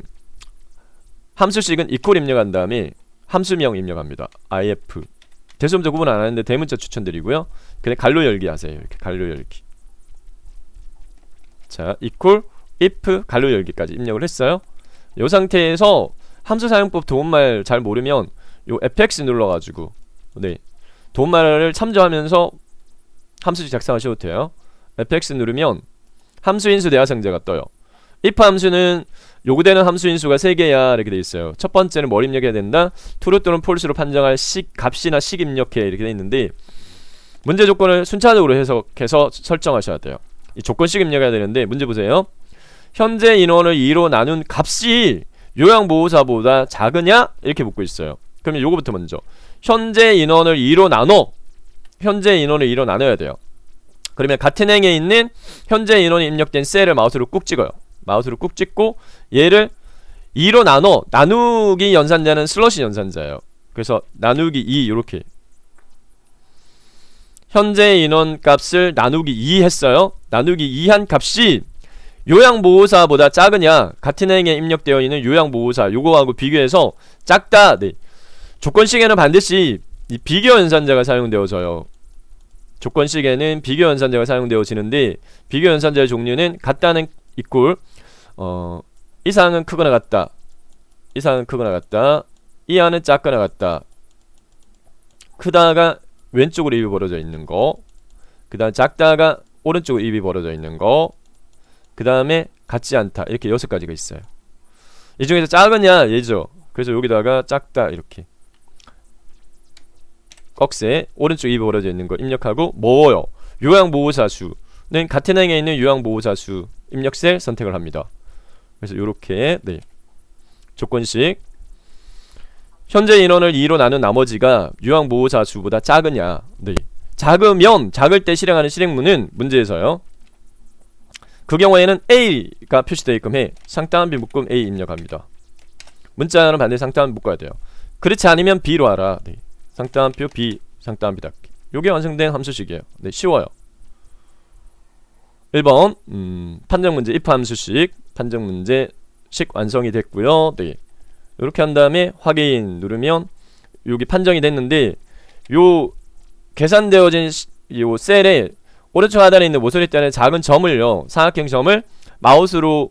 함수식은 equal 입력한 다음에 함수명 입력합니다. if. 대소문자 구분 안 하는데 대문자 추천드리고요. 그냥 갈로 열기 하세요. 이렇게 갈로 열기. 자, equal, if, 갈로 열기까지 입력을 했어요. 이 상태에서 함수 사용법 도움말 잘 모르면 요 fx 눌러가지고 도움말을 참조하면서 함수식 작성하셔도 돼요. fx 누르면 함수인수 대화상자가 떠요. if 함수는 요구되는 함수인수가 3개야 이렇게 돼 있어요. 첫 번째는 뭘 입력해야 된다? true 또는 false로 판정할 값이나 식 입력해 이렇게 돼 있는데, 문제 조건을 순차적으로 해석해서 설정하셔야 돼요. 이 조건식 입력해야 되는데, 문제 보세요. 현재 인원을 2로 나눈 값이 요양보호사보다 작으냐? 이렇게 묻고 있어요. 그러면 요거부터 먼저 현재 인원을 2로 나눠. 현재 인원을 2로 나눠야 돼요. 그러면 같은 행에 있는 현재 인원이 입력된 셀을 마우스로 꾹 찍어요. 마우스로 꾹 찍고 얘를 2로 나눠. 나누기 연산자는 슬러시 연산자예요. 그래서 나누기 2 요렇게 현재 인원 값을 나누기 2 했어요. 나누기 2 한 값이 요양보호사보다 작으냐, 같은 행에 입력되어 있는 요양보호사 요거하고 비교해서 작다. 조건식에는 반드시 이 비교 연산자가 사용되어져요. 조건식에는 비교 연산자가 사용되어지는데, 비교 연산자의 종류는 같다는 equal, 이상은 크거나 같다, 이상은 크거나 같다, 이하는 작거나 같다, 크다가 왼쪽으로 입이 벌어져 있는 거, 그 다음 작다가 오른쪽으로 입이 벌어져 있는 거, 그 다음에 같지 않다, 이렇게 6가지가 있어요. 이 중에서 작으냐 얘죠. 그래서 여기다가 작다 이렇게 꺽쇠 오른쪽 입이 벌어져 있는 거 입력하고, 뭐요? 요양보호사 수는 같은 행에 있는 요양보호사 수 입력셀 선택을 합니다. 그래서 요렇게 조건식 현재 인원을 2로 나눈 나머지가 요양보호사 수보다 작으냐. 작으면, 작을 때 실행하는 실행문은 문제에서요, 그 경우에는 A가 표시되게끔 해 상따옴비 묶음 A 입력합니다. 문자는 반드시 상따옴비 묶어야 돼요. 그렇지 않으면 B로 하라. 상따옴표 B, 상따옴비 닫기. 요게 완성된 함수식이에요. 쉬워요. 1번 판정문제 if 함수식 판정문제식 완성이 됐고요. 요렇게 한 다음에 확인 누르면 여기 판정이 됐는데, 요 계산되어진 요 셀에 오른쪽 하단에 있는 모서리 대안에 작은 점을요, 삼각형 점을 마우스로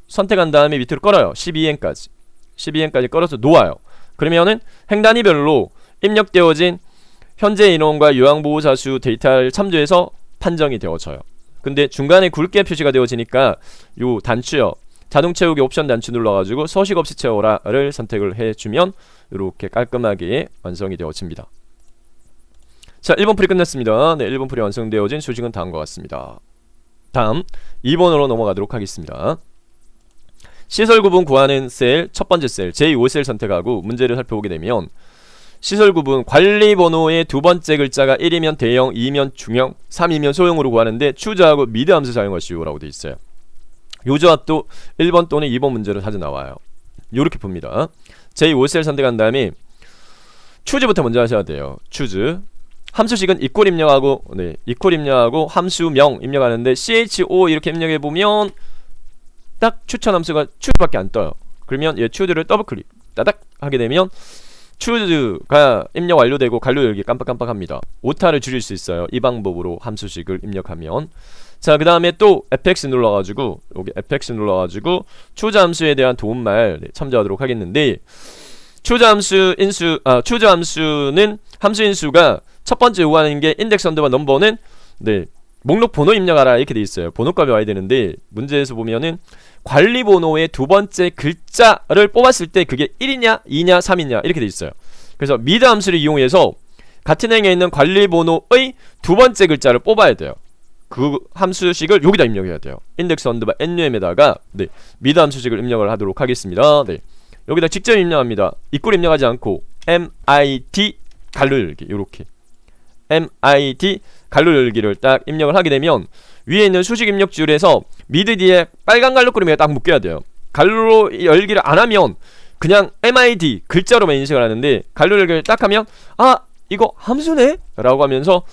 선택한 다음에 밑으로 끌어요. 12행까지 끌어서 놓아요. 그러면은 행단위별로 입력되어진 현재 인원과 요양보호사 수 데이터를 참조해서 판정이 되어져요. 근데 중간에 굵게 표시가 되어지니까 요 단추요, 자동 채우기 옵션 단추 눌러가지고 서식 없이 채워라를 선택을 해주면 이렇게 깔끔하게 완성이 되어집니다. 자, 1번 풀이 끝났습니다. 1번 풀이 완성되어진 수식은 다음과 같습니다. 다음 2번으로 넘어가도록 하겠습니다. 시설 구분 구하는 셀, 첫 번째 셀 제5셀 선택하고 문제를 살펴보게 되면, 시설 구분 관리 번호의 두 번째 글자가 1이면 대형, 2면 중형, 3이면 소형으로 구하는데 추저하고 미드 함수 사용하시오 라고 되어 있어요. 요 조합도 1번 또는 2번 문제로 자주 나와요. 요렇게 봅니다. 제5셀 선택한 다음에 추즈부터 먼저 하셔야 돼요. 추즈. 함수식은 이퀄 입력하고 이퀄 입력하고 함수명 입력하는데 cho 이렇게 입력해 보면 딱 추천 함수가 추즈밖에 안 떠요. 그러면 얘 추즈를 더블 클릭 따닥 하게 되면 추즈가 입력 완료되고 관료 열기 깜빡깜빡합니다. 오타를 줄일 수 있어요. 이 방법으로 함수식을 입력하면. 자, 그 다음에 또 fx 눌러가지고 여기 fx 눌러가지고 추즈 함수에 대한 도움말 참조하도록 하겠는데, 추즈 함수는 함수 인수가 첫 번째 요구하는 게 인덱스 언더바 넘버는 목록 번호 입력하라 이렇게 돼 있어요. 번호값이 와야 되는데 문제에서 보면은 관리 번호의 두 번째 글자를 뽑았을 때 그게 1이냐 2냐 3이냐 이렇게 돼 있어요. 그래서 미드 함수를 이용해서 같은 행에 있는 관리 번호의 두 번째 글자를 뽑아야 돼요. 그 함수식을 여기다 입력해야 돼요. 인덱스 언더바 num에다가 미드 함수식을 입력을 하도록 하겠습니다. 여기다 직접 입력합니다. 이퀄 입력하지 않고 mit 갈로 열기 요렇게 mit 갈로 열기를 딱 입력을 하게 되면 위에 있는 수식 입력 줄에서 미드 뒤에 빨간 갈로 그림에 딱 묶여야 돼요. 갈로 열기를 안 하면 그냥 mid 글자로만 인식을 하는데 갈로 열기를 딱 하면 아 이거 함수네? 라고 하면서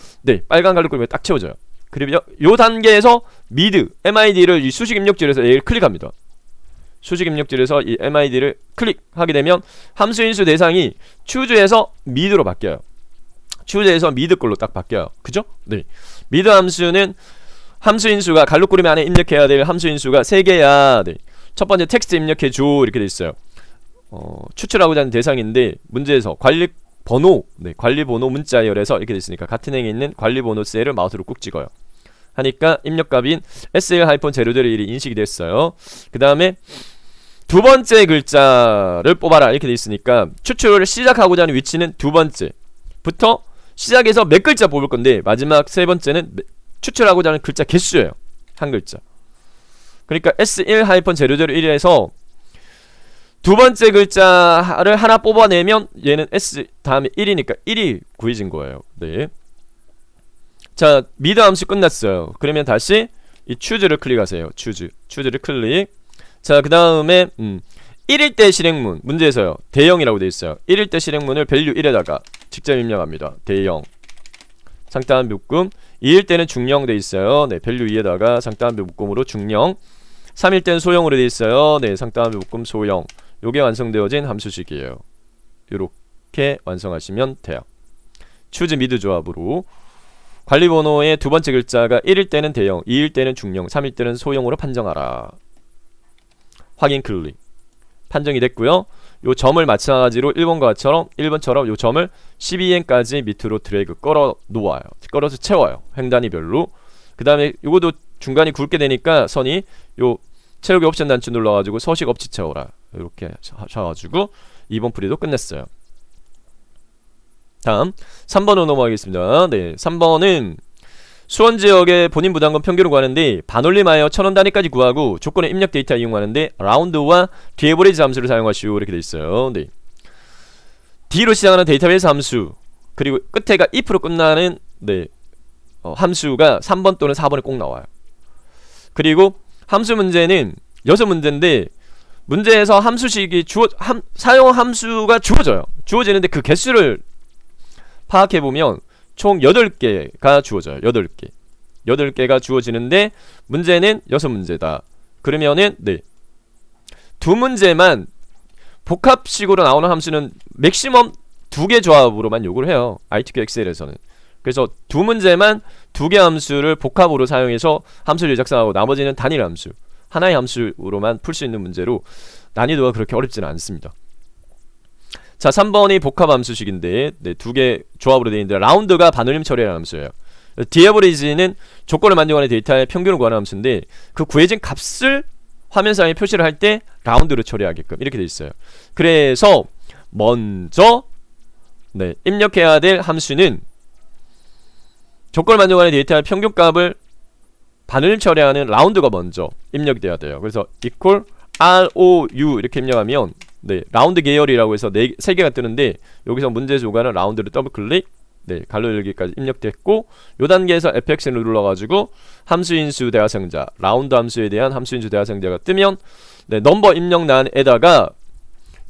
빨간 갈로 그림에 딱 채워져요. 그리고 요 단계에서 미드 mid를 이 수식 입력 줄에서 얘를 클릭합니다. 수식 입력줄에서 이 mid를 클릭하게 되면 함수 인수 대상이 추즈에서 미드로 바뀌어요. 추즈에서 미드 걸로 딱 바뀌어요. 그죠? 미드 함수는 함수 인수가 갈로 꾸림 안에 입력해야 될 함수 인수가 3개야. 첫 번째 텍스트 입력해줘 이렇게 돼 있어요. 추출하고자 하는 대상인데 문제에서 관리 번호 문자열에서 이렇게 돼 있으니까 같은 행에 있는 관리 번호 셀을 마우스로 꾹 찍어요. 하니까 입력값인 SL-0001이 인식이 됐어요. 그 다음에 두 번째 글자를 뽑아라 이렇게 돼 있으니까 추출을 시작하고자 하는 위치는 두 번째부터 시작해서 몇 글자 뽑을 건데 마지막 세 번째는 추출하고자 하는 글자 개수예요. 한 글자. 그러니까 S1-0001에서 두 번째 글자를 하나 뽑아내면 얘는 S 다음에 1이니까 1이 구해진 거예요. 자, 미드 함수 끝났어요. 그러면 다시 이 추즈를 클릭하세요. 추즈를 클릭. 자, 그 다음에 1일 때 실행문 문제에서요 대형이라고 되어 있어요. 1일 때 실행문을 value 1에다가 직접 입력합니다. 대형 상따옴 묶음. 2일 때는 중형 되어 있어요. value 2에다가 상따옴 묶음으로 중형. 3일 때는 소형으로 되어 있어요. 상따옴 묶음 소형. 요게 완성되어진 함수식이에요. 요렇게 완성하시면 돼요. 추즈 미드 조합으로 관리 번호의 두 번째 글자가 1일 때는 대형, 2일 때는 중형, 3일 때는 소형으로 판정하라. 확인 클릭. 판정이 됐고요. 요 점을 마찬가지로 1번처럼 요 점을 12행까지 밑으로 드래그 끌어 놓아요. 끌어서 채워요. 횡단위별로. 그 다음에 요것도 중간이 굵게 되니까 선이 요 채우기 옵션 단추 눌러가지고 서식 없이 채워라. 이렇게 하셔가지고 2번 풀이도 끝냈어요. 다음 3번으로 넘어가겠습니다. 3번은 수원지역의 본인 부담금 평균을 구하는데 반올림하여 1000원 단위까지 구하고 조건의 입력 데이터 이용하는데 라운드와 디에버리지 함수를 사용하시오 이렇게 되어있어요. D로 시작하는 데이터베이스 함수 그리고 끝에가 if로 끝나는 함수가 3번 또는 4번에 꼭 나와요. 그리고 함수 문제는 6문제인데 문제에서 함수식이 사용 함수가 주어져요. 주어지는데 그 개수를 파악해보면 총 8개가 주어져요. 8개가 주어지는데 문제는 6문제다. 그러면은 두 문제만 복합식으로 나오는 함수는 맥시멈 2개 조합으로만 요구를 해요. ITQ 엑셀에서는. 그래서 두 문제만 2개 함수를 복합으로 사용해서 함수를 작성하고 나머지는 단일 함수 하나의 함수로만 풀 수 있는 문제로 난이도가 그렇게 어렵지는 않습니다. 자, 3번이 복합함수식인데 2개 조합으로 되어 있는데 라운드가 반올림 처리하는 함수예요. 디에버리지는 조건을 만족하는 데이터의 평균을 구하는 함수인데 그 구해진 값을 화면상에 표시를 할 때 라운드로 처리하게끔 이렇게 되어 있어요. 그래서 먼저 입력해야 될 함수는 조건을 만족하는 데이터의 평균값을 반올림 처리하는 라운드가 먼저 입력이 돼야 돼요. 그래서 equal ROU 이렇게 입력하면 라운드 계열이라고 해서 3개가 뜨는데 여기서 문제에서 요구하는 라운드를 더블클릭 갈로 열기까지 입력됐고 요 단계에서 fx를 눌러가지고 함수인수 대화상자 라운드 함수에 대한 함수인수 대화상자가 뜨면 넘버 입력란에다가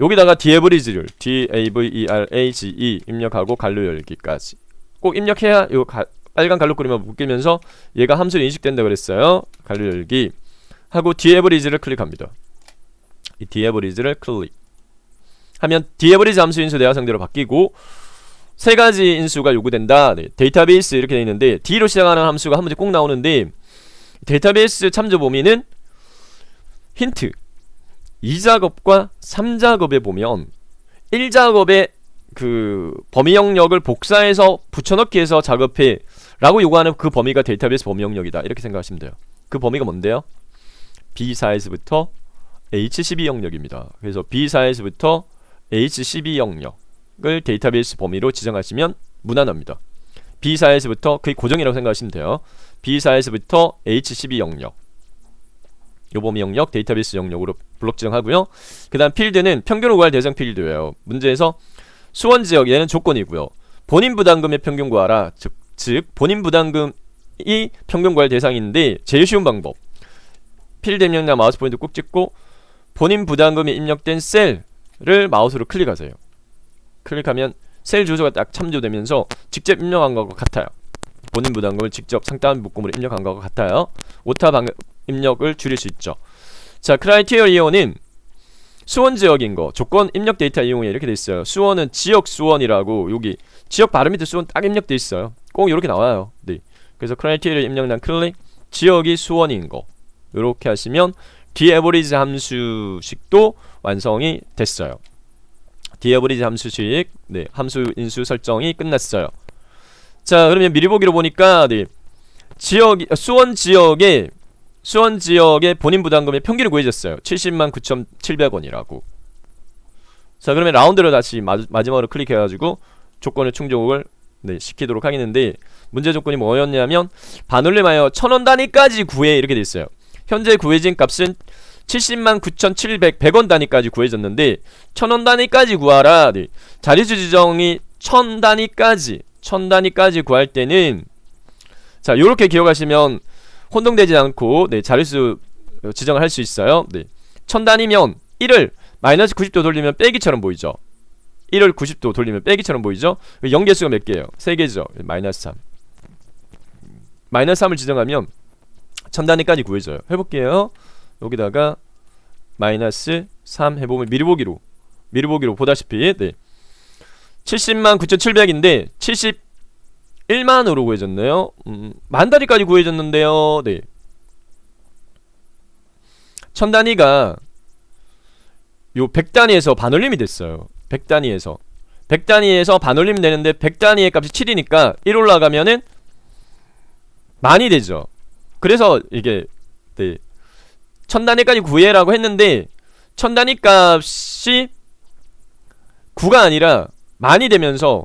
여기다가 diaverage를 DAVERAGE 입력하고 갈로 열기까지 꼭 입력해야 요 빨간 갈로그림만 묶이면서 얘가 함수로 인식된다 그랬어요. 갈로 열기 하고 diaverage를 클릭합니다. 이 diaverage를 클릭하면 diaverage 함수 인수 대화 상대로 바뀌고 세 가지 인수가 요구된다. 네, 데이터베이스 이렇게 되어 있는데 D로 시작하는 함수가 한 문제 꼭 나오는데 데이터베이스 참조 범위는 힌트 2작업과 3작업에 보면 1작업의 그 범위 영역을 복사해서 붙여넣기 해서 작업해 라고 요구하는 그 범위가 데이터베이스 범위 영역이다 이렇게 생각하시면 돼요. 그 범위가 뭔데요? B4에서부터 H12 영역입니다. 그래서 B4에서부터 H12 영역을 데이터베이스 범위로 지정하시면 무난합니다. B4에서부터 그게 고정이라고 생각하시면 돼요. B4에서부터 H12 영역 요 범위 영역 데이터베이스 영역으로 블록 지정하고요. 그 다음 필드는 평균 구할 대상 필드예요. 문제에서 수원 지역 얘는 조건이고요. 본인 부담금의 평균 구하라. 즉 본인 부담금이 평균 구할 대상인데 제일 쉬운 방법. 필드 입력량 마우스 포인트 꾹 찍고 본인 부담금이 입력된 셀을 마우스로 클릭하세요. 클릭하면 셀 주소가 딱 참조되면서 직접 입력한 것과 같아요. 본인 부담금을 직접 상담 묶음으로 입력한 것과 같아요. 오타 입력을 줄일 수 있죠. 자, 크라이테리어는 수원 지역인 거 조건 입력 데이터 이용에 이렇게 돼 있어요. 수원은 지역 수원이라고 여기 지역 발음 밑에 수원 딱 입력돼 있어요. 꼭 이렇게 나와요. 네. 그래서 크라이테리어 입력량 클릭 지역이 수원인 거 이렇게 하시면 diaverage 함수식도 완성이 됐어요. diaverage 함수식 네, 함수 인수 설정이 끝났어요. 자, 그러면 미리 보기로 보니까 네, 수원 지역의 본인 부담금의 평균을 구해줬어요. 709,700원이라고. 자, 그러면 라운드를 다시 마지막으로 클릭해가지고 조건을 충족을 네, 시키도록 하겠는데 문제 조건이 뭐였냐면 반올림하여 1,000원 단위까지 구해 이렇게 돼 있어요. 현재 구해진 값은 709,700원 단위까지 구해졌는데 1,000원 단위까지 구하라. 네. 자릿수 지정이 1,000단위까지 구할 때는 자, 요렇게 기억하시면 혼동되지 않고 네, 자릿수 지정을 할 수 있어요. 네. 1000단위면 1을 마이너스 90도 돌리면 빼기처럼 보이죠. 1을 90도 돌리면 빼기처럼 보이죠. 연계수가 몇 개예요? 3개죠. 마이너스 3. 마이너스 3을 지정하면 1000단위까지 구해져요. 해볼게요. 여기다가 마이너스 3 해보면 미리 보기로 보다시피 네. 709,700인데 71만으로 구해졌네요. 만단위까지 구해졌는데요. 네. 1000단위가 요 100단위에서 반올림이 됐어요. 100단위에서 반올림 되는데 100단위의 값이 7이니까 1 올라가면은 만이 되죠. 그래서 이게 네. 1000단위까지 구해라고 했는데 1000단위 값이 9가 아니라 만이 되면서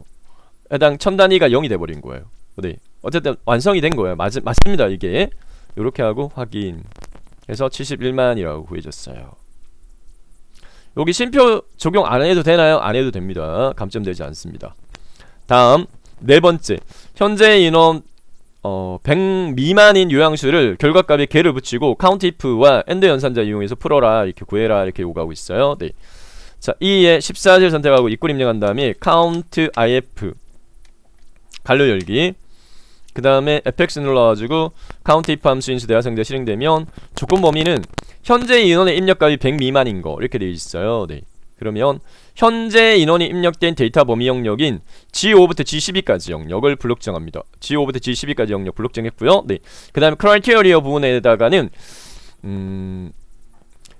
해당 1000단위가 0이 돼버린 거예요. 네. 어쨌든 완성이 된 거예요. 맞습니다. 이게 요렇게 하고 확인해서 71만이라고 구해졌어요. 여기 쉼표 적용 안 해도 되나요? 안 해도 됩니다. 감점되지 않습니다. 다음 네 번째, 현재 인원 100 미만인 요양수를 결과값에 개를 붙이고 count if와 and 연산자 이용해서 풀어라 이렇게 구해라 이렇게 요구하고 있어요. 네. 자, 2에 14를 선택하고 입구를 입력한 다음에 count if 갈로 열기 그 다음에 fx 눌러가지고 count if 함수 인수 대화 상대가 실행되면 조건 범위는 현재 인원의 입력값이 100 미만인 거 이렇게 되어 있어요. 네. 그러면 현재 인원이 입력된 데이터 범위 영역인 G5부터 G12까지 영역을 블록 정합니다. G5부터 G12까지 영역 블록 정했고요. 네. 그 다음에 크라이테리어 부분에다가는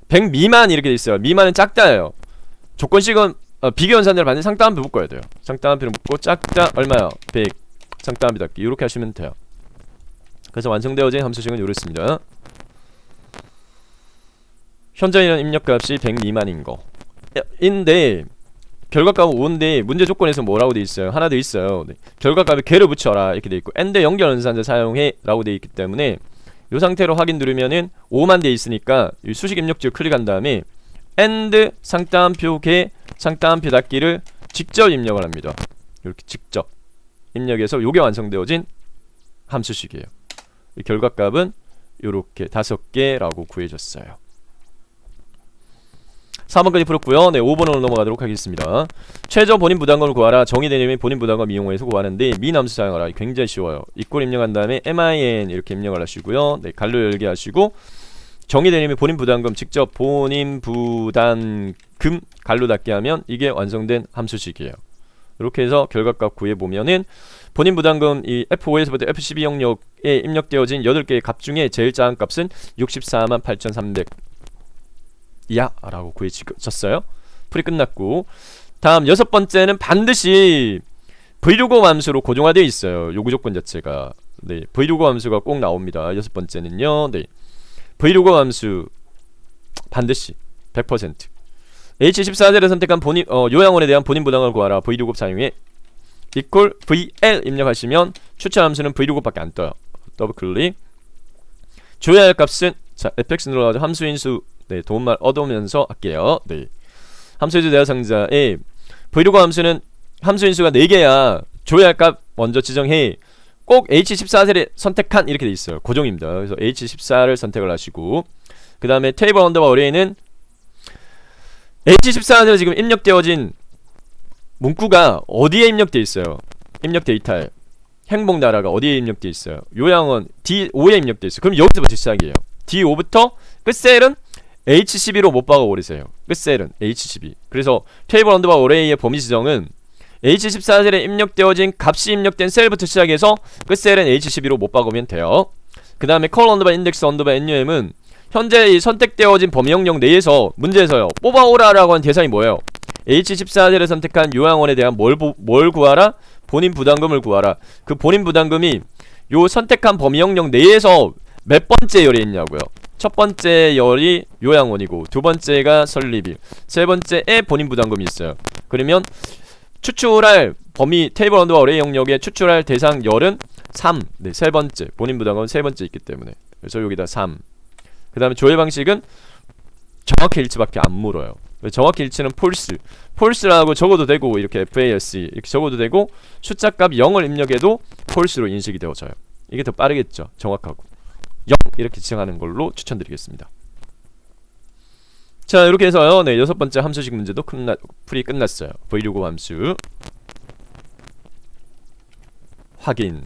100 미만 이렇게 되어 있어요. 미만은 작다예요. 조건식은 비교연산대를 반드시 상따옴표 묶어야 돼요. 상따옴표를 묶고 작다 얼마요? 100 상따옴표 닫기 이렇게 하시면 돼요. 그래서 완성되어진 함수식은 이렇습니다. 현재 인원 입력값이 100 미만인 거 인데 결과값은 5인데 문제 조건에서 뭐라고 돼 있어요? 하나 돼 있어요. 네. 결과값에 개를 붙여라 이렇게 돼 있고 and 연결 연산자 사용해 라고 돼 있기 때문에 이 상태로 확인 누르면은 5만 돼 있으니까 이 수식 입력지를 클릭한 다음에 and 상따옴표 개 상따옴표 닫기를 직접 입력을 합니다. 이렇게 직접 입력해서 요게 완성되어진 함수식이에요. 이 결과값은 요렇게 5개라고 구해졌어요. 4번까지 풀었고요. 네, 5번으로 넘어가도록 하겠습니다. 최저 본인 부담금을 구하라. 정의 대리면 본인 부담금 이용해서 구하는데 미남수 사용하라. 굉장히 쉬워요. 이꼴 입력한 다음에 min 이렇게 입력을 하시고요. 네, 갈로 열기 하시고 정의 대리면 본인 부담금 직접 본인 부담금 갈로 닫기 하면 이게 완성된 함수식이에요. 이렇게 해서 결과값 구해보면은 본인 부담금 이 F5에서부터 F12 영역에 입력되어진 8개의 값 중에 제일 작은 값은 648,300 야 라고 구해졌어요. 풀이 끝났고, 다음 6번째는 반드시 브이로그 함수로 고정화되어 있어요. 요구 조건 자체가. 네, 브이로그 함수가 꼭 나옵니다. 6번째는요. 네, 브이로그 함수 반드시 100% H14를 선택한 본인 요양원에 대한 본인 부담을 구하라. 브이로그 사용해 equal VL 입력하시면 추천 함수는 브이로그밖에 안 떠요. 더블 클릭. 줘야 할 값은 자 fx 눌러가지고 함수인수 네, 도움말 얻으면서 할게요. 네, 함수인수 대화상자에 브이로그 함수는 함수인수가 4개야. 줘야 할 값 먼저 지정해. 꼭 H14셀에 선택한 이렇게 돼 있어요. 고정입니다. 그래서 H14를 선택을 하시고, 그 다음에 테이블 언더바 어레이는 H14셀에 지금 입력되어진 문구가 어디에 입력되어 있어요? 입력 데이터에 행복나라가 어디에 입력되어 있어요? 요양원 D5에 입력되어 있어요. 그럼 여기서부터 시작이에요. D5부터 끝셀은 H12로 못 박아버리세요. 끝셀은 H12. 그래서 테이블 언더바 어레이의 범위 지정은 H14셀에 입력되어진 값이 입력된 셀부터 시작해서 끝셀은 H12로 못 박으면 돼요. 그 다음에 컬 언더바 인덱스 언더바 NUM은 현재 이 선택되어진 범위 영역 내에서 문제에서요 뽑아오라라고 한 대상이 뭐예요? H14셀을 선택한 요양원에 대한 뭘 구하라? 본인 부담금을 구하라. 그 본인 부담금이 요 선택한 범위 영역 내에서 몇 번째 열에 있냐고요. 첫 번째 열이 요양원이고, 두 번째가 설립일, 세 번째에 본인 부담금이 있어요. 그러면 추출할 범위 테이블 언더바 어레이 영역에 추출할 대상 열은 3. 네, 세 번째 본인 부담금은 세 번째 있기 때문에 그래서 여기다 3. 그 다음에 조회 방식은 정확히 일치밖에 안 물어요. 정확히 일치는 폴스라고 적어도 되고, 이렇게 FALC 이렇게 적어도 되고, 숫자값 0을 입력해도 폴스로 인식이 되어져요. 이게 더 빠르겠죠. 정확하고 0 이렇게 지정하는 걸로 추천드리겠습니다. 자, 이렇게 해서요. 네, 6번째 함수식 문제도 풀이 끝났어요. 브이로그 함수 확인.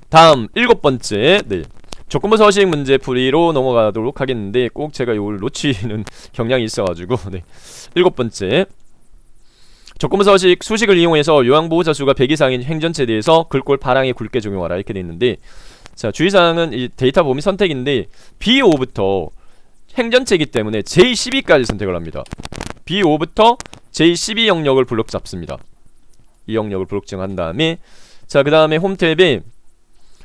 다음 7번째 네, 조건부 서식 문제 풀이로 넘어가도록 하겠는데, 꼭 제가 이걸 놓치는 경향이 있어가지고 네, 7번째 조건부 서식 수식을 이용해서 요양보호자 수가 100 이상인 행전체에 대해서 글꼴 파랑에 굵게 적용하라 이렇게 돼 있는데, 자, 주의사항은 이 데이터 범위 선택인데 B5부터 행전체이기 때문에 J12까지 선택을 합니다. B5부터 J12 영역을 블록 잡습니다. 이 영역을 블록 지정한 다음에, 자, 그 다음에 홈 탭에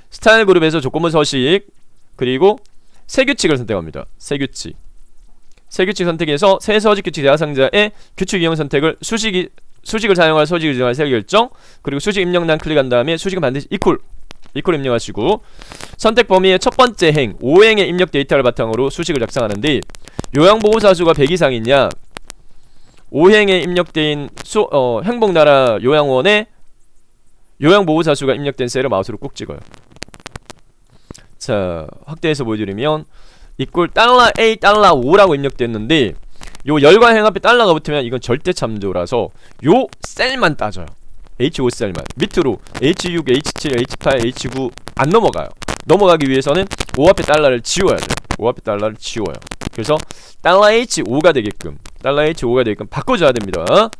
스타일 그룹에서 조건부 서식 그리고 새 규칙을 선택합니다. 새 규칙 선택해서 새 서식 규칙 대화상자에 규칙 유형 선택을 수식을 사용할 서식을 지정할 새 결정, 그리고 수식 입력란 클릭한 다음에 수식은 반드시 이퀄 입력하시고, 선택 범위의 첫 번째 행 5행의 입력 데이터를 바탕으로 수식을 작성하는데, 요양보호사 수가 100 이상이냐 5행에 입력된 행복나라 요양원에 요양보호사 수가 입력된 셀을 마우스로 꾹 찍어요. 자, 확대해서 보여드리면 이꼴 $A $5라고 입력됐는데, 요 열과 행 앞에 달러가 붙으면 이건 절대 참조라서 요 셀만 따져요. H5 셀만. 밑으로 H6, H7, H8, H9 안 넘어가요. 넘어가기 위해서는 5 앞에 달러를 지워야 돼요. 5 앞에 달러를 지워요. 그래서 $H5가 되게끔 바꿔줘야 됩니다.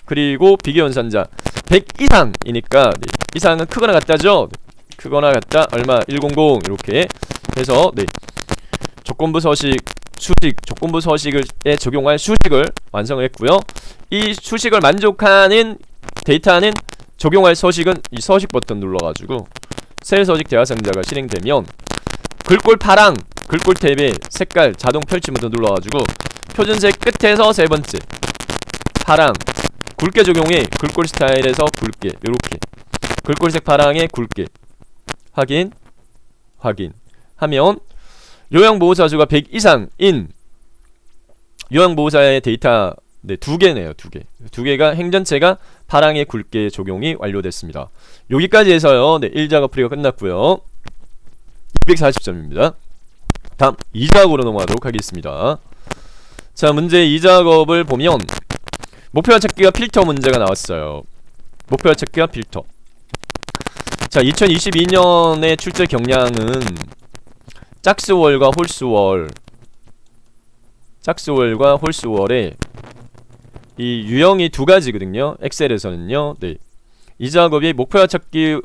그리고 비교연산자 100 이상이니까 네, 이상은 크거나 같다죠. 네, 크거나 같다 얼마 100 이렇게 해서 네, 조건부 서식에 적용할 수식을 완성을 했고요. 이 수식을 만족하는 데이터는 적용할 서식은 이 서식 버튼 눌러가지고 셀 서식 대화상자가 실행되면 글꼴 파랑 글꼴 탭에 색깔 자동 펼치 버튼 눌러가지고 표준색 끝에서 세 번째 파랑 굵게 적용해. 글꼴 스타일에서 굵게 요렇게 글꼴색 파랑에 굵게 확인 하면 요양보호사 수가 100 이상인 요양보호사의 데이터 네, 2개네요. 2개가 행전체가 파랑에 굵게 적용이 완료됐습니다. 여기까지 해서요. 네, 1작업 풀이가 끝났고요. 240점입니다. 다음 2작업으로 넘어가도록 하겠습니다. 자, 문제 이 작업을 보면 목표 찾기가 필터 문제가 나왔어요. 목표 찾기가 필터. 자, 2022년의 출제 경량은 짝스월과 홀스월, 짝스월과 홀스월의 이 유형이 두 가지거든요. 엑셀에서는요. 네. 이 작업이 목표 찾기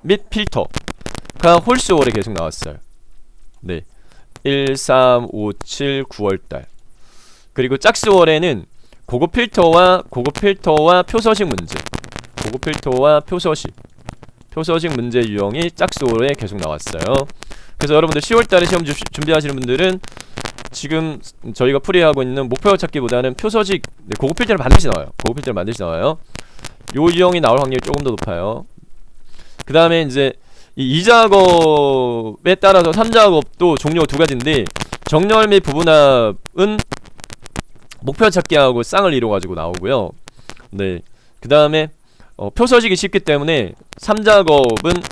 및 필터가 홀스월에 계속 나왔어요. 네. 1, 3, 5, 7, 9월달. 그리고 짝스월에는 고급 필터와 표서식 문제, 고급 필터와 표서식 문제 유형이 짝스월에 계속 나왔어요. 그래서 여러분들 10월달에 시험 준비하시는 분들은 지금 저희가 풀이하고 있는 목표 찾기보다는 표서식, 네, 고급 필터를 반드시 나와요. 고급 필터를 반드시 나와요. 요 유형이 나올 확률이 조금 더 높아요. 그 다음에 이제 이 2작업에 따라서 3작업도 종류가 두 가지인데, 정렬 및 부분합은 목표 찾기하고 쌍을 이뤄가지고 나오고요. 네. 그 다음에 표서식이 쉽기 때문에 3작업은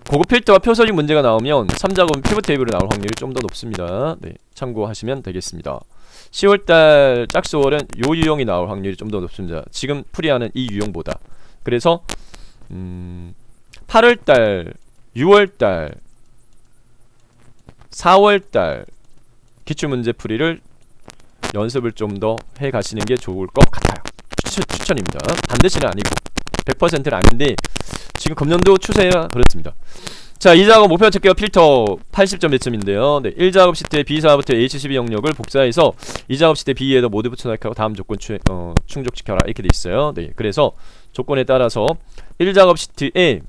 고급 필터와 표서식 문제가 나오면 3작업은 피벗 테이블이 나올 확률이 좀 더 높습니다. 네. 참고하시면 되겠습니다. 10월달 짝스월은 요 유형이 나올 확률이 좀 더 높습니다. 지금 풀이하는 이 유형보다. 그래서 8월달, 6월달, 4월달 기출문제 풀이를 연습을 좀 더 해가시는 게 좋을 것 같아요. 추천입니다. 반드시는 아니고 100%는 아닌데 지금 금년도 추세가 그렇습니다. 자, 2작업 목표 찾기와 필터 80점 배점인데요. 네, 1작업 시트에 B4부터 H12 영역을 복사해서 2작업 시트에 B에다 모두 붙여넣고 다음 조건 충족시켜라 이렇게 돼 있어요. 네, 그래서 조건에 따라서 1작업 시트에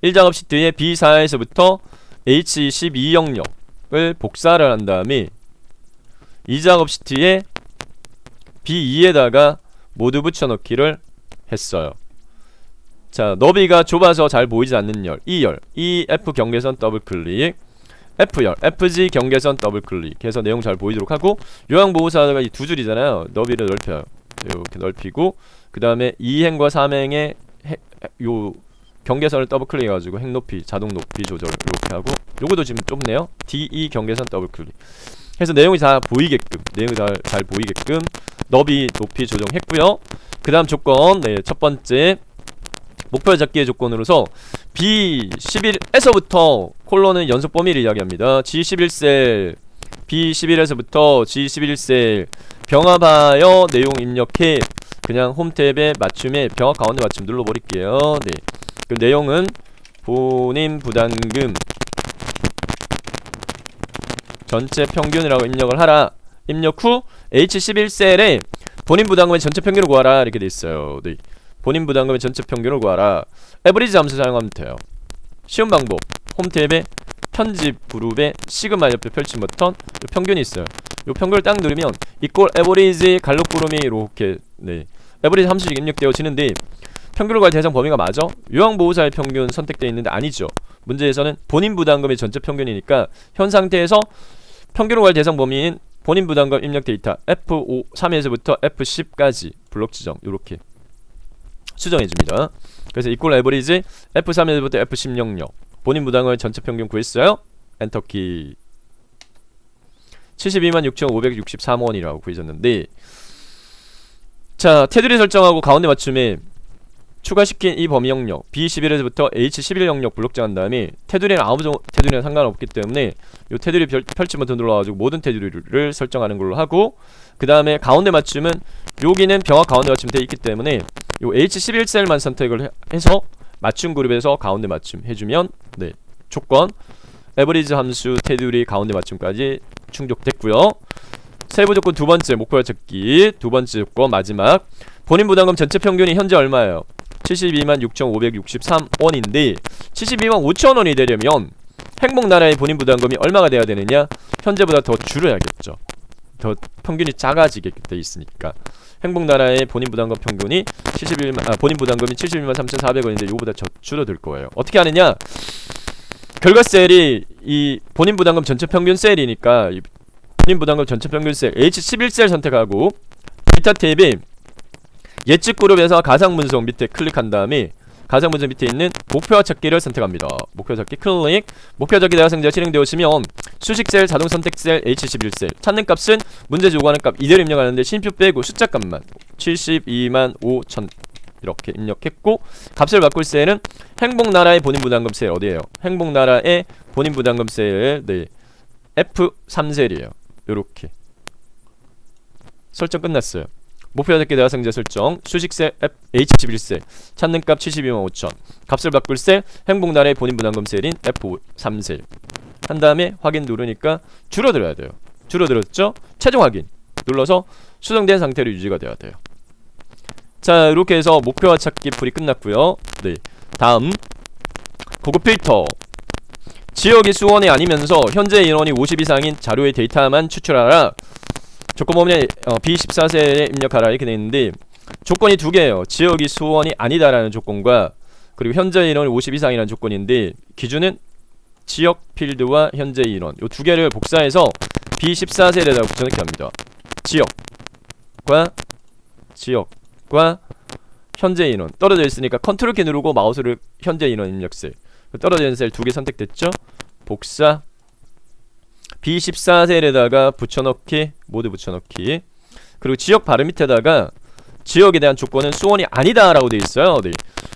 B4에서부터 H12 영역을 복사를 한 다음에 2작업 시트에 B2에다가 모두 붙여넣기를 했어요. 자, 너비가 좁아서 잘 보이지 않는 열, 2열, EF 경계선 더블클릭, F열, FG 경계선 더블클릭 해서 내용 잘 보이도록 하고, 요양보호사가 이 두 줄이잖아요. 너비를 넓혀요. 이렇게 넓히고, 그 다음에 2행과 3행의 요 경계선을 더블클릭해가지고 행높이, 자동높이 조절 이렇게 하고, 요거도 지금 좁네요. DE 경계선 더블클릭 해서 내용이 다 보이게끔, 잘 보이게끔 너비 높이 조정했고요. 그 다음 조건, 네, 첫 번째 목표 잡기의 조건으로서 B11에서부터 콜론은 연속 범위를 이야기합니다. G11셀 B11에서부터 G11셀 병합하여 내용 입력해. 그냥 홈탭에 맞춤에 병합 가운데 맞춤 눌러버릴게요. 네, 그 내용은 본인 부담금 전체 평균이라고 입력을 하라. 입력 후 H11셀에 본인 부담금의 전체 평균을 구하라 이렇게 돼 있어요. 네. 본인 부담금의 전체 평균을 구하라. 에버리지 함수 사용하면 돼요. 쉬운 방법. 홈탭에 편집 그룹에 시그마 옆에 펼친 버튼, 평균이 있어요. 요 평균을 딱 누르면 이꼴 에버리지 갈록구름이 이렇게, 네, 에버리지 함수식 입력되어지는데, 평균을 구할 대상 범위가 맞아? 요양보호사의 평균 선택되어 있는데 아니죠. 문제에서는 본인 부담금의 전체 평균이니까 현 상태에서 평균을 구할 대상 범위인 본인 부담금 입력 데이터 F5, 3에서부터 F10까지 블록 지정 요렇게 수정해줍니다. 그래서 이꼴 에버리지 F3에서부터 F10 영역 본인 부담금의 전체 평균 구했어요. 엔터키. 726,563원이라고 구해졌는데, 자, 테두리 설정하고 가운데 맞춤에 추가시킨 이 범위 영역 B11에서부터 H11 영역 블록 정한 다음에 테두리는 테두리랑 상관없기 때문에 요 테두리 펼침 버튼 눌러가지고 모든 테두리를 설정하는 걸로 하고, 그 다음에 가운데 맞춤은 여기는 병합 가운데 맞춤 되어 있기 때문에 요 H11셀만 선택을 해서 맞춤 그룹에서 가운데 맞춤 해주면, 네, 조건 에버리지 함수 테두리 가운데 맞춤까지 충족됐고요. 세부 조건 두 번째 목표 찾기 두 번째 조건 마지막 본인 부담금 전체 평균이 현재 얼마예요? 726,563원인데 725,000원이 되려면 행복나라의 본인 부담금이 얼마가 돼야 되느냐? 현재보다 더 줄여야겠죠. 더 평균이 작아지게 돼 있으니까. 행복나라의 본인 부담금 평균이 본인 부담금이 71만 3,400원인데 요거보다 줄어들 거예요. 어떻게 하느냐? 결과 셀이 이 본인 부담금 전체 평균 셀이니까 이 본인 부담금 전체 평균 셀 H11셀 선택하고 데이터 탭에 예측 그룹에서 가상 분석 밑에 클릭한 다음에 가상 분석 밑에 있는 목표 찾기를 선택합니다. 목표 찾기 클릭. 목표 찾기 대화상자가 실행되었으면 수식셀, 자동선택셀, H11셀 찾는 값은 문제지 요구하는 값 이대로 입력하는데 신표 빼고 숫자 값만 72만 5천 이렇게 입력했고, 값을 바꿀 셀은 행복나라의 본인부담금셀 어디에요? 행복나라의 본인부담금셀 네 F3셀이에요. 요렇게 설정 끝났어요. 목표 잡기 대화상자 설정, 수식셀 H11셀 찾는 값 72만 5천, 값을 바꿀 셀 행복나라의 본인부담금셀인 F3셀 한 다음에 확인 누르니까 줄어들어야 돼요. 줄어들었죠? 최종 확인 눌러서 수정된 상태로 유지가 돼야 돼요. 자, 이렇게 해서 목표와 찾기 풀이 끝났고요. 네, 다음 고급 필터. 지역이 수원이 아니면서 현재 인원이 50 이상인 자료의 데이터만 추출하라. 조건 범위에 B14셀에 입력하라 이렇게 되어 있는데, 조건이 두 개예요. 지역이 수원이 아니다라는 조건과 그리고 현재 인원이 50 이상이라는 조건인데, 기준은 지역 필드와 현재 인원 요 두 개를 복사해서 B14셀에다가 붙여넣기 합니다. 지역과 현재 인원 떨어져 있으니까 컨트롤 키 누르고 마우스를 현재 인원 입력셀, 떨어져 있는 셀 두 개 선택됐죠? 복사 B14셀에다가 붙여넣기, 모두 붙여넣기. 그리고 지역 바로 밑에다가 지역에 대한 조건은 수원이 아니다 라고 되어 있어요. 네.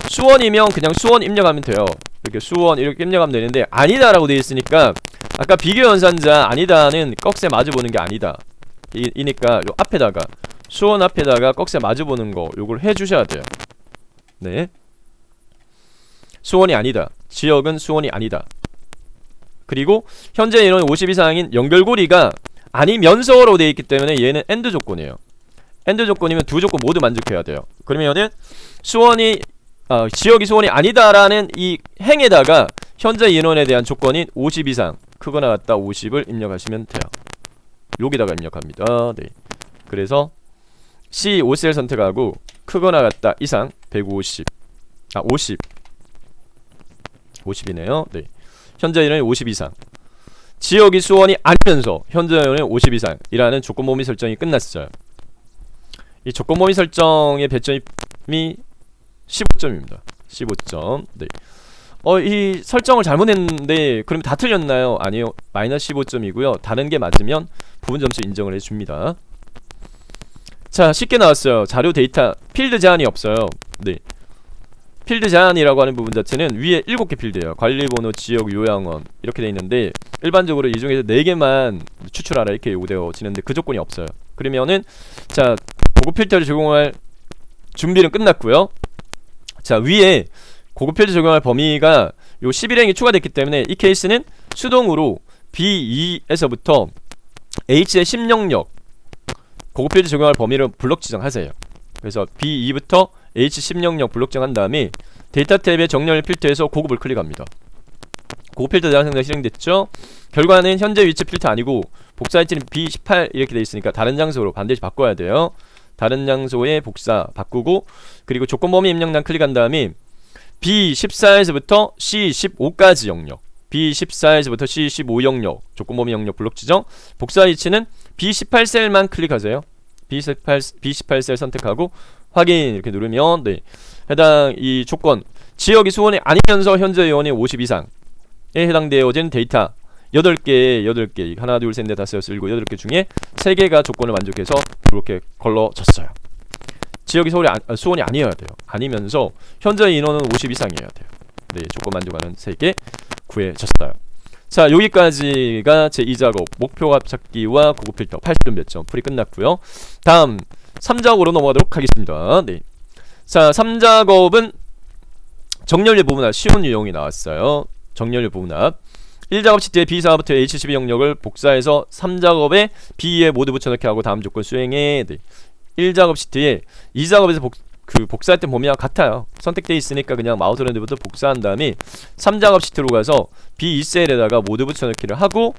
수원이면 그냥 수원 입력하면 돼요. 이렇게 수원 이렇게 입력하면 되는데, 아니다 라고 되어 있으니까 아까 비교 연산자 아니다는 꺽쇠 마주보는 게 아니다 이니까 요 앞에다가 수원 앞에다가 꺽쇠 마주보는 거 요걸 해주셔야 돼요. 네, 수원이 아니다, 지역은 수원이 아니다. 그리고 현재 인원이 50 이상인 연결고리가 아니면서로 되어 있기 때문에 얘는 AND 조건이에요. AND 조건이면 두 조건 모두 만족해야 돼요. 그러면은 수원이 지역이 수원이 아니다라는 이 행에다가 현재 인원에 대한 조건인 50 이상 크거나 같다 50을 입력하시면 돼요. 여기다가 입력합니다. 네. 그래서 C5셀 선택하고 크거나 같다 이상 150 50이네요. 네. 현재 인원이 50 이상, 지역이 수원이 아니면서 현재 인원이 50 이상이라는 조건 범위 설정이 끝났어요. 이 조건 범위 설정의 배점이 15점입니다. 15점. 네. 이 설정을 잘못했는데 그럼 다 틀렸나요? 아니요. 마이너스 15점이고요. 다른 게 맞으면 부분 점수 인정을 해줍니다. 자, 쉽게 나왔어요. 자료 데이터 필드 제한이 없어요. 네. 필드 제한이라고 하는 부분 자체는 위에 7개 필드예요. 관리번호, 지역, 요양원 이렇게 돼 있는데, 일반적으로 이 중에서 4개만 추출하라 이렇게 요구되어지는데 그 조건이 없어요. 그러면은 자, 고급 필터를 제공할 준비는 끝났고요. 자, 위에 고급 필터 적용할 범위가 요 11행이 추가됐기 때문에 이 케이스는 수동으로 B2에서부터 H의 10영역 고급 필터 적용할 범위를 블록 지정하세요. 그래서 B2부터 H10영역 블록 지정한 다음에 데이터 탭의 정렬 필터에서 고급을 클릭합니다. 고급 필터 대상자 실행됐죠? 결과는 현재 위치 필터 아니고 복사 위치는 B18 이렇게 돼 있으니까 다른 장소로 반드시 바꿔야 돼요. 다른 장소에 복사 바꾸고, 그리고 조건 범위 입력란 클릭한 다음에 B14에서부터 C15까지 영역, B14에서부터 C15 영역 조건 범위 영역 블록 지정, 복사 위치는 B18셀만 클릭하세요. B18셀 선택하고 확인 이렇게 누르면 네, 해당 이 조건 지역이 수원이 아니면서 현재 요원이 50 이상에 해당되어진 데이터 8개 하나 둘 셋 넷 다섯 여섯 일곱 8개 중에 3개가 조건을 만족해서 이렇게 걸러졌어요. 지역이 수원이 아니어야 돼요. 아니면서 현재 인원은 50 이상이어야 돼요. 네, 조건 만족하는 3개 구해졌어요. 자, 여기까지가 제 2작업 목표값 찾기와 고급 필터 80점 몇 점 풀이 끝났고요. 다음 3작업으로 넘어가도록 하겠습니다. 네. 자, 3작업은 정렬률 부분합 쉬운 유형이 나왔어요. 정렬률 부분합 1작업 시트에 B4부터 H12 영역을 복사해서 3작업에 B에 모두 붙여넣기 하고 다음 조건 수행해. 네. 1작업 시트에 2작업에서 복사했던 범위와 같아요. 선택되어 있으니까 그냥 마우스 랜드부터 복사한 다음에 3작업 시트로 가서 B2셀에다가 모두 붙여넣기를 하고,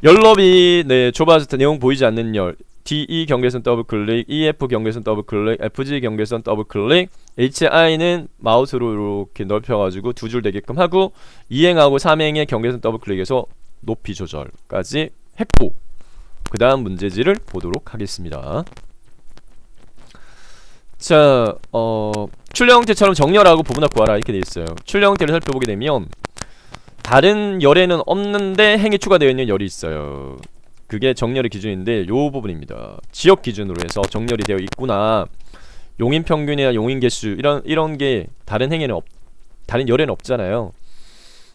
열너비 네, 좁아서 내용 보이지 않는 열 DE 경계선 더블 클릭, EF 경계선 더블 클릭, FG 경계선 더블 클릭, HI는 마우스로 이렇게 넓혀가지고 두 줄 되게끔 하고, 2행하고 3행의 경계선 더블 클릭해서 높이 조절까지 했고, 그 다음 문제지를 보도록 하겠습니다. 자, 출력 형태처럼 정렬하고 부분합 구하라 이렇게 돼 있어요. 출력 형태를 살펴보게 되면 다른 열에는 없는데 행이 추가되어 있는 열이 있어요. 그게 정렬의 기준인데 요 부분입니다. 지역 기준으로 해서 정렬이 되어 있구나. 용인 평균이나 용인 개수 이런 게 다른 행에는 다른 열에는 없잖아요.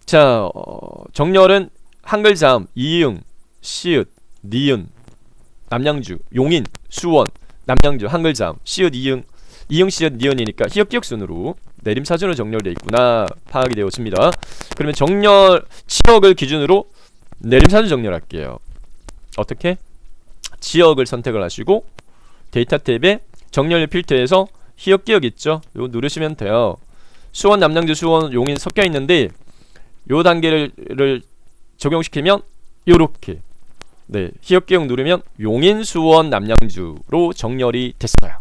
자, 정렬은 한글 자음, 이응, 시읒, 니은, 남양주, 용인, 수원, 남양주, 한글 자음, 시읒, 이응, 시읒, 니은이니까 히읗 기역 순으로 내림사준으로 정렬되어 있구나 파악이 되었습니다. 그러면 정렬 지역을 기준으로 내림사준 정렬할게요. 어떻게? 지역을 선택을 하시고 데이터 탭에 정렬 필터에서 히읗 기역 있죠? 요거 누르시면 돼요. 수원, 남양주, 수원, 용인 섞여 있는데 요 단계를 적용시키면 요렇게 네, 히읗 기역 누르면 용인, 수원, 남양주로 정렬이 됐어요.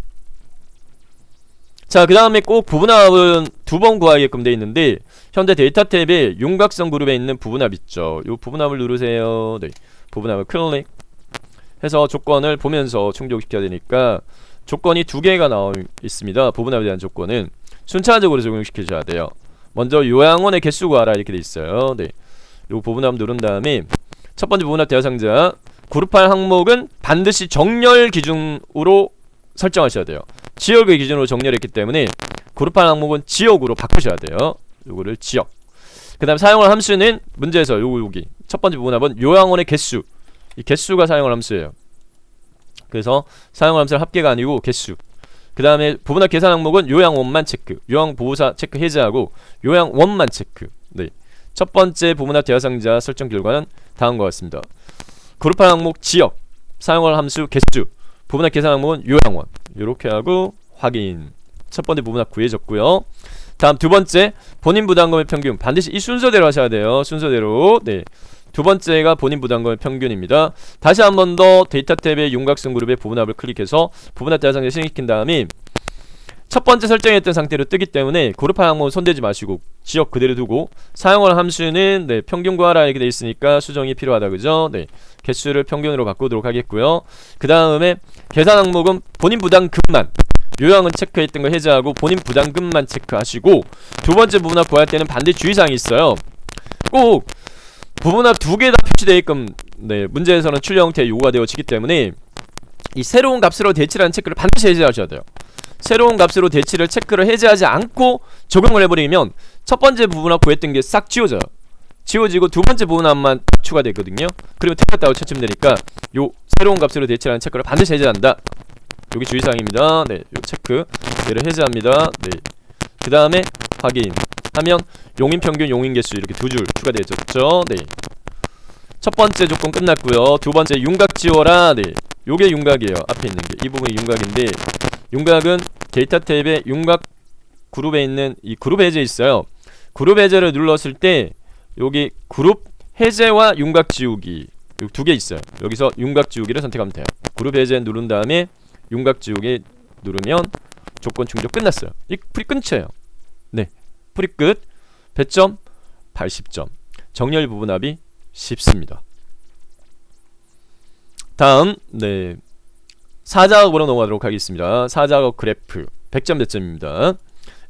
자, 그 다음에 꼭 부분합은 두 번 구하게끔 되어 있는데 현대 데이터 탭에 윤곽선 그룹에 있는 부분합 있죠. 요 부분합을 누르세요. 네, 부분합을 클릭 해서 조건을 보면서 충족시켜야 되니까 조건이 두 개가 나와 있습니다. 부분합에 대한 조건은 순차적으로 적용시켜줘야 돼요. 먼저 요양원의 개수 구하라 이렇게 돼 있어요. 네, 요 부분합 누른 다음에 첫 번째 부분합 대하상자 그룹할 항목은 반드시 정렬 기준으로 설정하셔야 돼요. 지역의 기준으로 정렬했기 때문에 그룹할 항목은 지역으로 바꾸셔야 돼요. 요거를 지역. 그 다음 사용할 함수는 문제에서 여기 첫 번째 부분합은 요양원의 개수. 이 개수가 사용할 함수예요. 그래서 사용할 함수는 합계가 아니고 개수. 그 다음에 부분합 계산 항목은 요양원만 체크, 요양보호사 체크 해제하고 요양원만 체크. 네, 첫 번째 부분합 대하상자 설정 결과는 다음과 같습니다. 그룹할 항목 지역, 사용할 함수 개수, 부분합 계산 항목은 요양원. 요렇게 하고 확인. 첫 번째 부분합 구해졌고요. 다음 두 번째 본인 부담금의 평균. 반드시 이 순서대로 하셔야 돼요. 순서대로. 네, 두 번째가 본인 부담금의 평균입니다. 다시 한 번 더 데이터 탭의 윤곽선 그룹의 부분합을 클릭해서 부분합 대하상자 실행시킨 다음에 첫 번째 설정했던 상태로 뜨기 때문에 그룹할 항목은 손대지 마시고 지역 그대로 두고 사용할 함수는 네, 평균 구하라 이렇게 돼 있으니까 수정이 필요하다 그죠? 네, 개수를 평균으로 바꾸도록 하겠고요. 그 다음에 계산 항목은 본인 부담금만, 요양은 체크했던 거 해제하고 본인 부담금만 체크하시고 두 번째 부분합 구할 때는 반드시 주의사항이 있어요. 꼭 부분합 두 개 다 표시되게끔 네, 문제에서는 출력 형태의 요구가 되어지기 때문에 이 새로운 값으로 대치라는 체크를 반드시 해제하셔야 돼요. 새로운 값으로 대치를 체크를 해제하지 않고 적용을 해버리면 첫 번째 부분합 구했던 게 싹 지워져요. 지워지고 두 번째 부분합만 추가되거든요. 그러면 틀렸다고 쳐치면 되니까 요 새로운 값으로 대치라는 체크를 반드시 해제한다. 여기 주의사항입니다. 네, 요 체크 얘를 해제합니다. 네, 그 다음에 확인하면 용인 평균, 용인 개수 이렇게 두 줄 추가되어졌죠. 네, 첫 번째 조건 끝났고요. 두 번째 윤곽 지워라. 네, 요게 윤곽이에요. 앞에 있는 게 이 부분이 윤곽인데 윤곽은 데이터 탭에 윤곽 그룹에 있는 이 그룹 해제 있어요. 그룹 해제를 눌렀을 때 여기 그룹 해제와 윤곽 지우기 두 개 있어요. 여기서 윤곽 지우기를 선택하면 돼요. 그룹 해제 누른 다음에 윤곽 지우기 누르면 조건 충족 끝났어요. 이 풀이 끝이에요. 네, 풀이 끝. 배점 80점. 정렬 부분합이 쉽습니다. 다음 네, 4작업으로 넘어가도록 하겠습니다. 4작업 그래프 100점 배점입니다.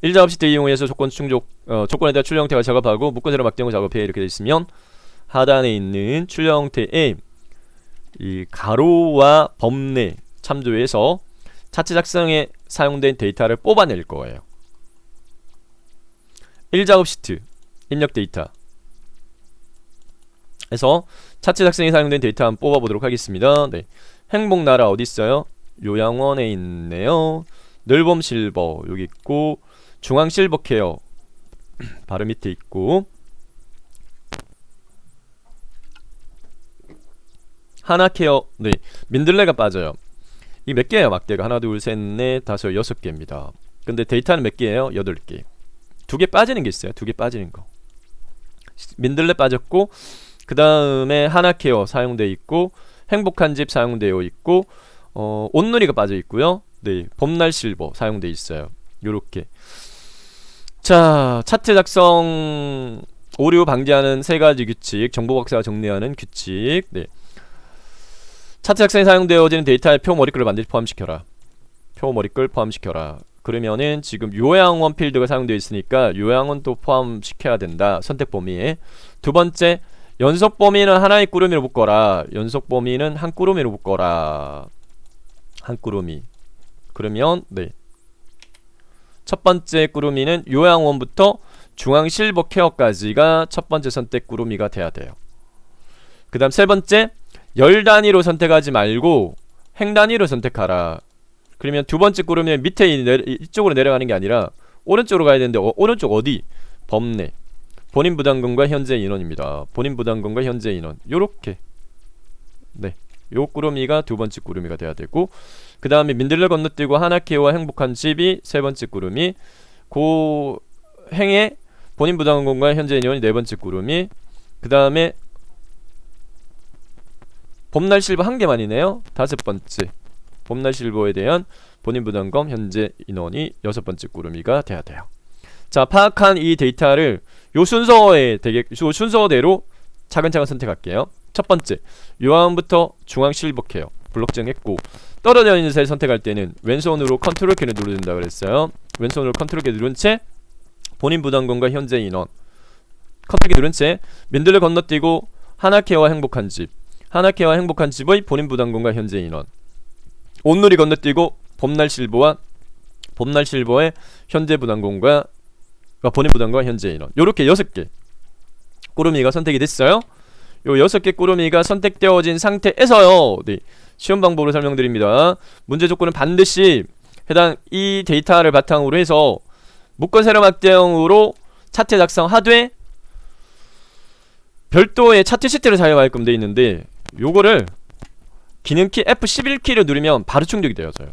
1작업 시트 이용해서 조건 충족 조건에 대한 출력 형태가 작업하고 묶어제로 막대형 작업해 이렇게 되어 있으면 하단에 있는 출력 형태에 이 가로와 범례 참조해서 차트 작성에 사용된 데이터를 뽑아낼 거예요. 1작업 시트 입력 데이터 해서 차트 작성에 사용된 데이터 한번 뽑아보도록 하겠습니다. 네, 행복나라 어디 있어요? 요양원에 있네요. 늘봄 실버 여기 있고 중앙 실버 케어 바로 밑에 있고 하나 케어 네, 민들레가 빠져요. 이 몇 개예요? 막대가 하나 둘 셋 넷 다섯 여섯 개입니다. 근데 데이터는 몇 개예요? 8개. 두 개 빠지는 게 있어요. 두 개 빠지는 거. 민들레 빠졌고 그 다음에 하나 케어 사용되어 있고 행복한 집 사용되어 있고 온누리가 빠져 있고요. 네, 봄날 실버 사용되어 있어요. 요렇게. 자, 차트 작성 오류 방지하는 세 가지 규칙, 정보 박사가 정리하는 규칙. 네. 차트 작성에 사용되어지는 데이터의 표 머리글을 반드시 포함시켜라. 표 머리글 포함시켜라. 그러면은 지금 요양원 필드가 사용되어 있으니까 요양원도 포함시켜야 된다. 선택 범위에. 두 번째, 연속 범위는 하나의 꾸러미로 묶어라. 연속 범위는 한 꾸러미로 묶어라. 한 꾸러미. 그러면 네. 첫 번째 꾸러미는 요양원부터 중앙 실버 케어까지가 첫 번째 선택 꾸러미가 돼야 돼요. 그 다음 세 번째, 열 단위로 선택하지 말고 행 단위로 선택하라. 그러면 두 번째 꾸러미는 밑에 이쪽으로 내려가는 게 아니라 오른쪽으로 가야 되는데 오른쪽 어디? 범내. 본인 부담금과 현재 인원입니다. 본인 부담금과 현재 인원. 요렇게. 네. 요 꾸러미가 두 번째 꾸러미가 돼야 되고, 그 다음에 민들레 건너뛰고 하나케어와 행복한 집이 세 번째 꾸러미, 고 행에 본인 부담금과 현재 인원이 네 번째 꾸러미, 그 다음에 봄날 실버 한 개만이네요. 다섯 번째. 봄날 실버에 대한 본인 부담금 현재 인원이 여섯 번째 꾸러미가 돼야 돼요. 자, 파악한 이 데이터를 요 순서대로 차근차근 선택할게요. 첫 번째, 요항부터 중앙 실버 케어 블록정 했고, 떨어져 있는 셀 선택할 때는 왼손으로 컨트롤 키를 누르야 된다 그랬어요. 왼손으로 컨트롤 키 누른 채 본인 부담금과 현재 인원 컨트롤 키 누른 채 민들레 건너뛰고 하나케어와 행복한 집, 하나케어와 행복한 집의 본인 부담금과 현재 인원, 온누리 건너뛰고 봄날 실버와 봄날 실버의 현재 부담금과 본인 부담금과 현재 인원, 요렇게 6개 꾸러미가 선택이 됐어요. 요 6개 꾸러미가 선택되어진 상태에서요, 네, 시험 방법으로 설명드립니다. 문제 조건은 반드시 해당 이 데이터를 바탕으로 해서 묶은 세로 막대형으로 차트 작성하되 별도의 차트 시트를 사용하게끔 되어 있는데, 요거를 기능키 F11키를 누르면 바로 충족이 되어져요.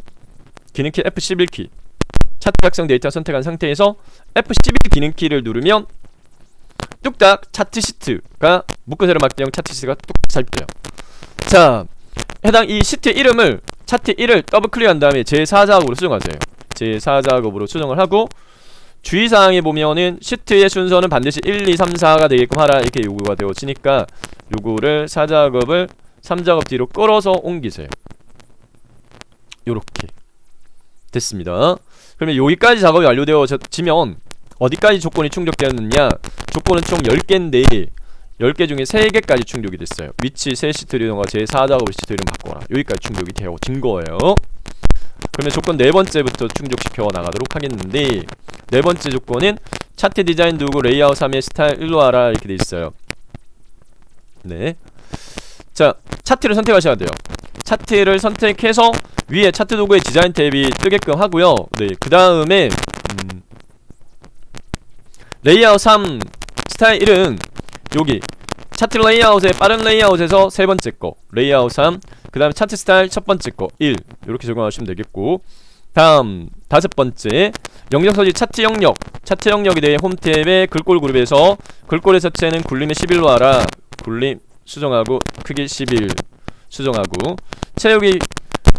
기능키 F11키, 차트 작성 데이터 선택한 상태에서 F11 기능키를 누르면 뚝딱 차트 시트가 묶은 세로 막대형 차트 시트가 뚝딱 삽입돼요. 자, 해당 이 시트 이름을 차트 1을 더블 클릭한 다음에 제4작업으로 수정하세요. 제4작업으로 수정을 하고, 주의사항에 보면은 시트의 순서는 반드시 1, 2, 3, 4가 되게끔 하라 이렇게 요구가 되어지니까 요거를 4작업을 3작업 뒤로 끌어서 옮기세요. 요렇게 됐습니다. 그러면 여기까지 작업이 완료되어지면 어디까지 조건이 충족되었느냐, 조건은 총 10개인데 10개 중에 3개까지 충족이 됐어요. 위치 새 시트를 이용하고 제4작업 시트 이름 바꿔라. 여기까지 충족이 되어진 거예요. 그러면 조건 4번째부터 충족시켜 나가도록 하겠는데, 4번째 조건은 차트 디자인 누구 레이아웃 3의 스타일 일로 와라 이렇게 돼 있어요. 네. 자, 차트를 선택하셔야 돼요. 차트를 선택해서 위에 차트 도구의 디자인 탭이 뜨게끔 하고요. 네, 그 다음에 레이아웃 3 스타일 1은 여기 차트 레이아웃의 빠른 레이아웃에서 세 번째 거 레이아웃 3, 그 다음에 차트 스타일 첫 번째 거 1 이렇게 적용하시면 되겠고, 다음 다섯 번째 영역 서식 차트 영역, 차트 영역에 대해 홈 탭의 글꼴 그룹에서 글꼴의 서체는 굴림의 11로 하라. 굴림 수정하고 크기 11 수정하고, 채우기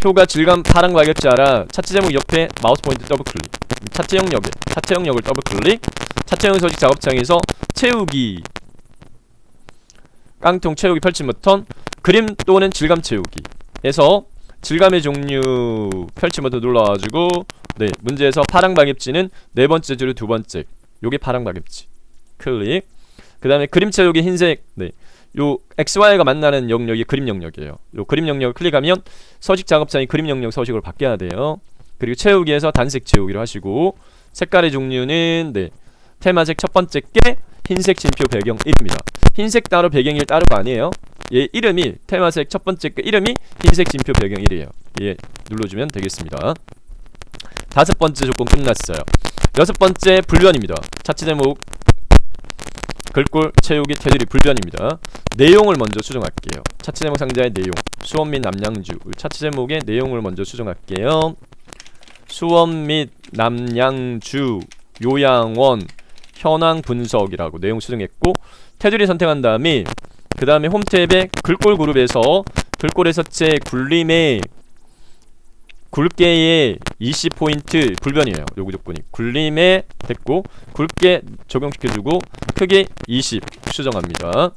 표가 질감 파랑 가격지 하라. 차트 제목 옆에 마우스 포인트 더블 클릭, 차트 영역을 더블 클릭, 차트 영역 서식 작업창에서 채우기 깡통 채우기 펼침 버튼, 그림 또는 질감 채우기 해서 질감의 종류 펼침 버튼 눌러가지고, 네, 문제에서 파랑 박입지는 네 번째 줄의 두 번째, 요게 파랑 박입지 클릭. 그 다음에 그림 채우기 흰색, 네, 요 XY가 만나는 영역이 그림 영역이에요. 요 그림 영역을 클릭하면 서식 작업창이 그림 영역 서식으로 바뀌어야 돼요. 그리고 채우기에서 단색 채우기로 하시고, 색깔의 종류는 네, 테마색 첫 번째 게 흰색 진표 배경 1입니다. 흰색 따로 배경 1 따로가 아니에요. 얘 이름이 테마색 첫 번째 게 이름이 흰색 진표 배경 1이에요. 예, 눌러주면 되겠습니다. 다섯 번째 조건 끝났어요. 여섯 번째 불변입니다. 차트 제목 글꼴 채우기 테두리 불변입니다. 내용을 먼저 수정할게요. 차트 제목 상자의 내용, 수원 및 남양주. 차트 제목의 내용을 먼저 수정할게요. 수원 및 남양주 요양원 현황 분석이라고 내용 수정했고, 테두리 선택한 다음에 그 다음에 홈 탭에 글꼴 그룹에서 글꼴의 서체 굴림의 굵게의 20포인트 불변이에요. 요구 조건이 굴림에 됐고, 굵게 적용시켜주고 크기 20 수정합니다.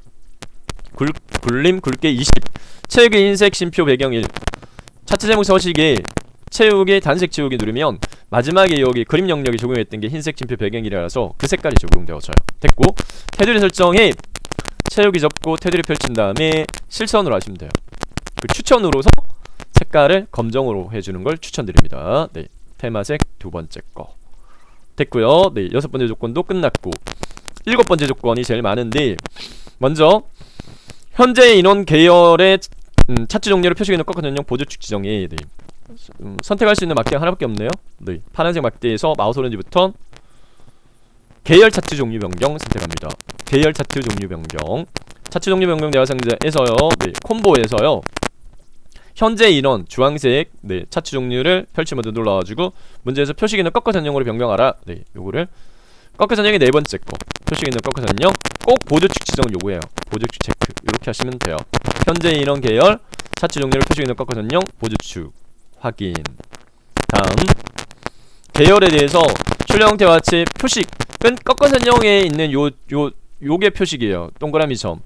굴림 굵게 20, 채우기 흰색 심표 배경 1, 차트 제목 서식에 채우기, 단색 채우기 누르면 마지막에 여기 그림 영역이 적용했던 게 흰색 침표 배경이라서 그 색깔이 적용되어져요. 됐고, 테두리 설정에 채우기 접고 테두리 펼친 다음에 실선으로 하시면 돼요. 그 추천으로서 색깔을 검정으로 해주는 걸 추천드립니다. 네, 테마색 두 번째 거 됐고요. 네, 여섯 번째 조건도 끝났고, 일곱 번째 조건이 제일 많은데, 먼저 현재 인원 계열의 차트 종류를 표시해 놓은 꺾어 전용 보조축 지정에 네. 선택할 수 있는 막대가 하나밖에 없네요. 네, 파란색 막대에서 마우스 오른지부터 계열 차트 종류 변경 선택합니다. 계열 차트 종류 변경, 차트 종류 변경 대화 상자에서요. 네, 콤보에서요. 현재 인원 주황색 네, 차트 종류를 펼치 모드 눌러가지고 문제에서 표시기능 꺾어 전용으로 변경하라. 네, 요거를 꺾어 전용이 네 번째 거. 표시기능 꺾어 전용 꼭 보조축 지정 요구해요. 보조축 체크 이렇게 하시면 돼요. 현재 인원 계열 차트 종류를 표시기능 꺾어 전용 보조축 확인. 다음 계열에 대해서 출력 형태 와치 표식은 꺾어 전용에 있는 요게 표식이에요. 동그라미 점.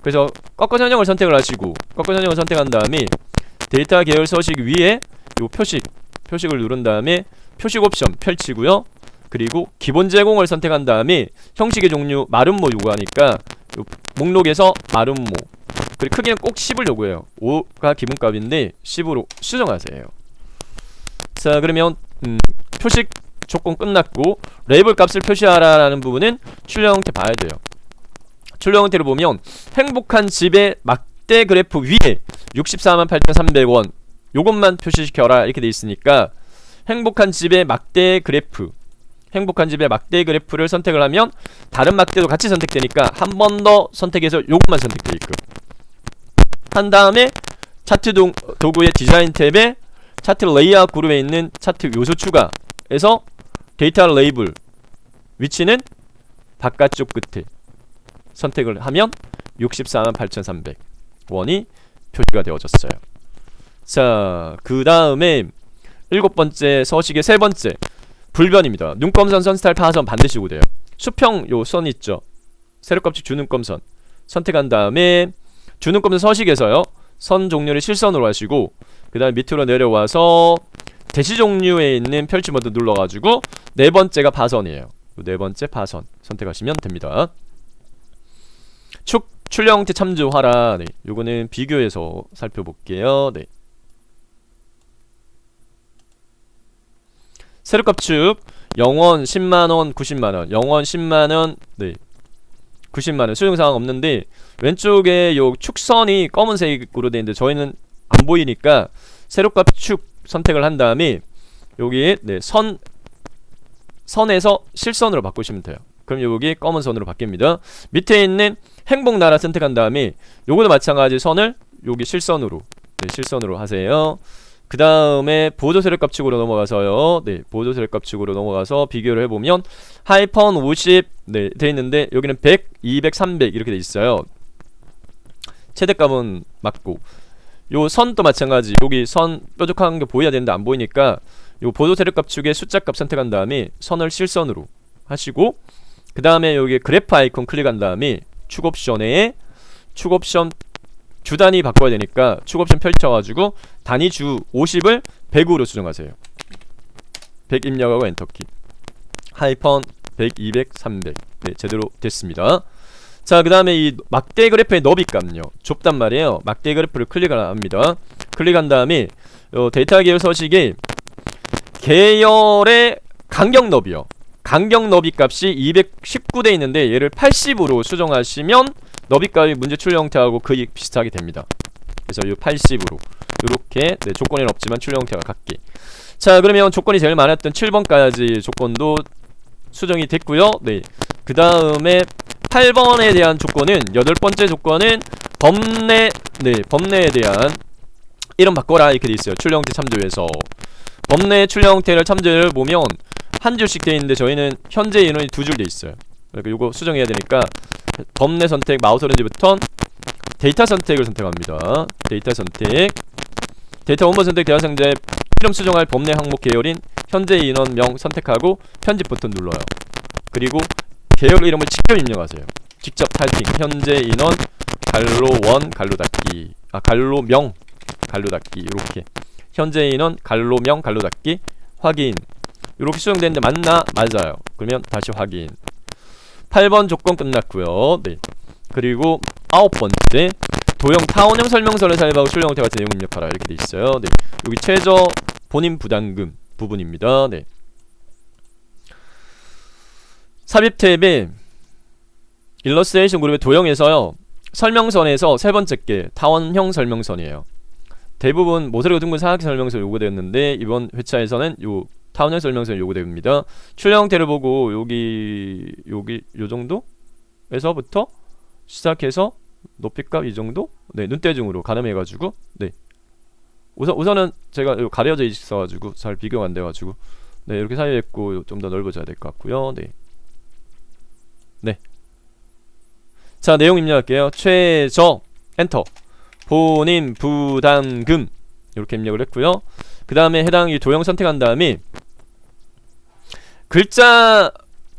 그래서 꺾어 전용을 선택을 하시고 꺾어 전용을 선택한 다음에 데이터 계열 서식 위에 요 표식을 누른 다음에 표식 옵션 펼치고요. 그리고 기본 제공을 선택한 다음에 형식의 종류 마름모 요구하니까 요 목록에서 마름모, 그리고 크기는 꼭 10을 요구해요. 5가 기본값인데 10으로 수정하세요. 자, 그러면 표식 조건 끝났고, 레이블 값을 표시하라 라는 부분은 출력 형태 봐야 돼요. 출력 형태를 보면 행복한 집의 막대 그래프 위에 648,300원 요것만 표시시켜라 이렇게 돼 있으니까, 행복한 집의 막대 그래프를 선택을 하면 다른 막대도 같이 선택되니까 한 번 더 선택해서 요것만 선택되게끔 한 다음에 차트 도구의 디자인 탭에 차트 레이아웃 그룹에 있는 차트 요소 추가에서 데이터 레이블 위치는 바깥쪽 끝에 선택을 하면 648,300원이 표시가 되어졌어요. 자, 그 다음에 일곱 번째 서식의 세 번째 불변입니다. 눈검선 선 스타일 파선 반드시 요구돼요. 수평 요 선 있죠. 세로값식 주눈검선 선택한 다음에 주눈검선 서식에서요. 선 종류를 실선으로 하시고, 그 다음에 밑으로 내려와서 대시 종류에 있는 펼치 모드 눌러가지고 네 번째가 파선이에요. 네 번째 파선 선택하시면 됩니다. 출력 형태 참조하라. 네, 요거는 비교해서 살펴볼게요. 네. 세로값축 0원 10만원 90만원 0원 10만원 네 90만원 수용사항 없는데, 왼쪽에 요 축선이 검은색으로 되어있는데 저희는 안 보이니까 세로값축 선택을 한 다음에 여기 네 선에서 실선으로 바꾸시면 돼요. 그럼 여기 검은 선으로 바뀝니다. 밑에 있는 행복나라 선택한 다음에 요거도 마찬가지 선을 여기 실선으로 하세요. 그 다음에 보조 세력값축으로 넘어가서요. 네, 보조 세력값축으로 넘어가서 비교를 해보면 하이펀 50 네, 돼 있는데 여기는 100, 200, 300 이렇게 돼 있어요. 최대값은 맞고, 요 선도 마찬가지. 여기 선 뾰족한 게 보여야 되는데 안 보이니까 요 보조 세력값축의 숫자값 선택한 다음에 선을 실선으로 하시고, 그 다음에 여기 그래프 아이콘 클릭한 다음에 축 옵션에 축 옵션 주 단위 바꿔야 되니까 축 옵션 펼쳐가지고 단위 주 50을 100으로 수정하세요. 100 입력하고 엔터키. 하이펀 100, 200, 300 네, 제대로 됐습니다. 자, 그 다음에 이 막대 그래프의 너비값요. 좁단 말이에요. 막대 그래프를 클릭을 합니다. 클릭한 다음에 데이터 계열 서식에 계열의 간격 너비요. 간격 너비 값이 219돼 있는데 얘를 80으로 수정하시면 너비값이 문제 출력 형태하고 거의 비슷하게 됩니다. 그래서 이 80으로 이렇게 네, 조건에는 없지만 출력 형태가 같게. 자, 그러면 조건이 제일 많았던 7번까지 조건도 수정이 됐고요. 네, 그 다음에 8번에 대한 조건은, 여덟 번째 조건은 범례에 대한 이름 바꿔라 이렇게 돼 있어요. 출력 형태 참조에서 범례 출력 형태를 참조를 보면 한 줄씩 돼 있는데 저희는 현재 인원이 두 줄 돼 있어요. 그러니까 요거 수정해야 되니까 범례 선택 마우스 오른지부터 데이터 선택을 선택합니다. 데이터 선택, 데이터 원본 선택 대화 상자에 이름 수정할 범례 항목 계열인 현재 인원명 선택하고 편집 버튼 눌러요. 그리고 계열 이름을 직접 입력하세요. 직접 타이핑 현재 인원 갈로 원 갈로 닫기 갈로 명 갈로 닫기 이렇게 현재 인원 갈로명 갈로 닫기 확인. 이렇게 수정되는데 맞나? 맞아요. 그러면 다시 확인. 8번 조건 끝났고요. 네. 그리고 9번째 도형 타원형 설명서를 삽입하고 출력 형태 같은 내용 입력하라 이렇게 돼 있어요. 네. 여기 최저 본인 부담금 부분입니다. 네. 삽입 탭에 일러스트레이션 그룹의 도형에서요. 설명선에서 세 번째 게 타원형 설명선이에요. 대부분 모서리가 둥근 사각형 설명서 요구되었는데 이번 회차에서는 요 타원형 설명서는 요구됩니다. 출력 형태를 보고 여기 요 정도에서부터 시작해서 높이값 이 정도? 네, 눈대중으로 가늠해가지고 네. 우선은 제가 요 가려져 있어가지고 잘 비교가 안 돼가지고 네 이렇게 삽입했고 좀 더 넓어져야 될 것 같고요. 네. 네. 자 내용 입력할게요. 최저 엔터 본인 부담금 이렇게 입력을 했고요. 그 다음에 해당 이 도형 선택한 다음에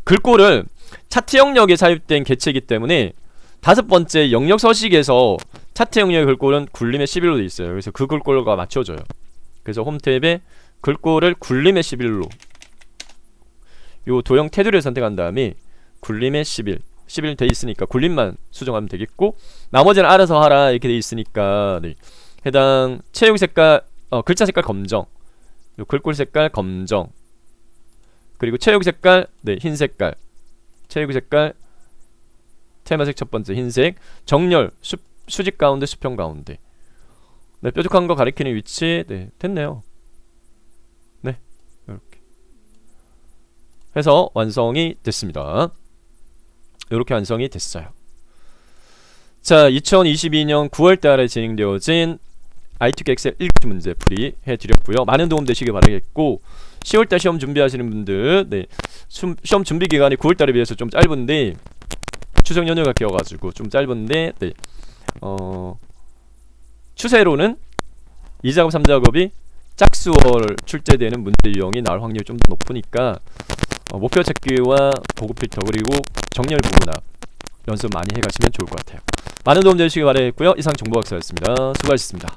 글꼴을 차트 영역에 삽입된 개체이기 때문에 다섯 번째 영역 서식에서 차트 영역의 글꼴은 굴림의 11로 되어 있어요. 그래서 그 글꼴과 맞춰줘요. 그래서 홈 탭에 글꼴을 굴림의 11로 요 도형 테두리를 선택한 다음에 굴림의 11 돼 있으니까 굴림만 수정하면 되겠고 나머지는 알아서 하라 이렇게 돼 있으니까 네. 해당 체육 색깔 글자 색깔 검정 요 글꼴 색깔 검정 그리고 체육 색깔 네 흰 색깔 체육 색깔 테마색 첫 번째 흰색 정렬 수직 가운데 수평 가운데 네 뾰족한 거 가리키는 위치 네 됐네요. 네 이렇게 해서 완성이 됐습니다. 이렇게 완성이 됐어요. 자 2022년 9월달에 진행되어진 ITK 엑셀 1교시 문제 풀이 해드렸고요. 많은 도움 되시길 바라겠고 10월달 시험 준비하시는 분들 네 시험 준비 기간이 9월달에 비해서 좀 짧은데 추석 연휴가 끼어가지고 좀 짧은데 네. 추세로는 2작업 3작업이 짝수월 출제되는 문제 유형이 나올 확률이 좀 더 높으니까 목표 찾기와 보급 필터 그리고 정렬 부분화 연습 많이 해가시면 좋을 것 같아요. 많은 도움 되시길 바라겠고요. 이상 정보학사였습니다. 수고하셨습니다.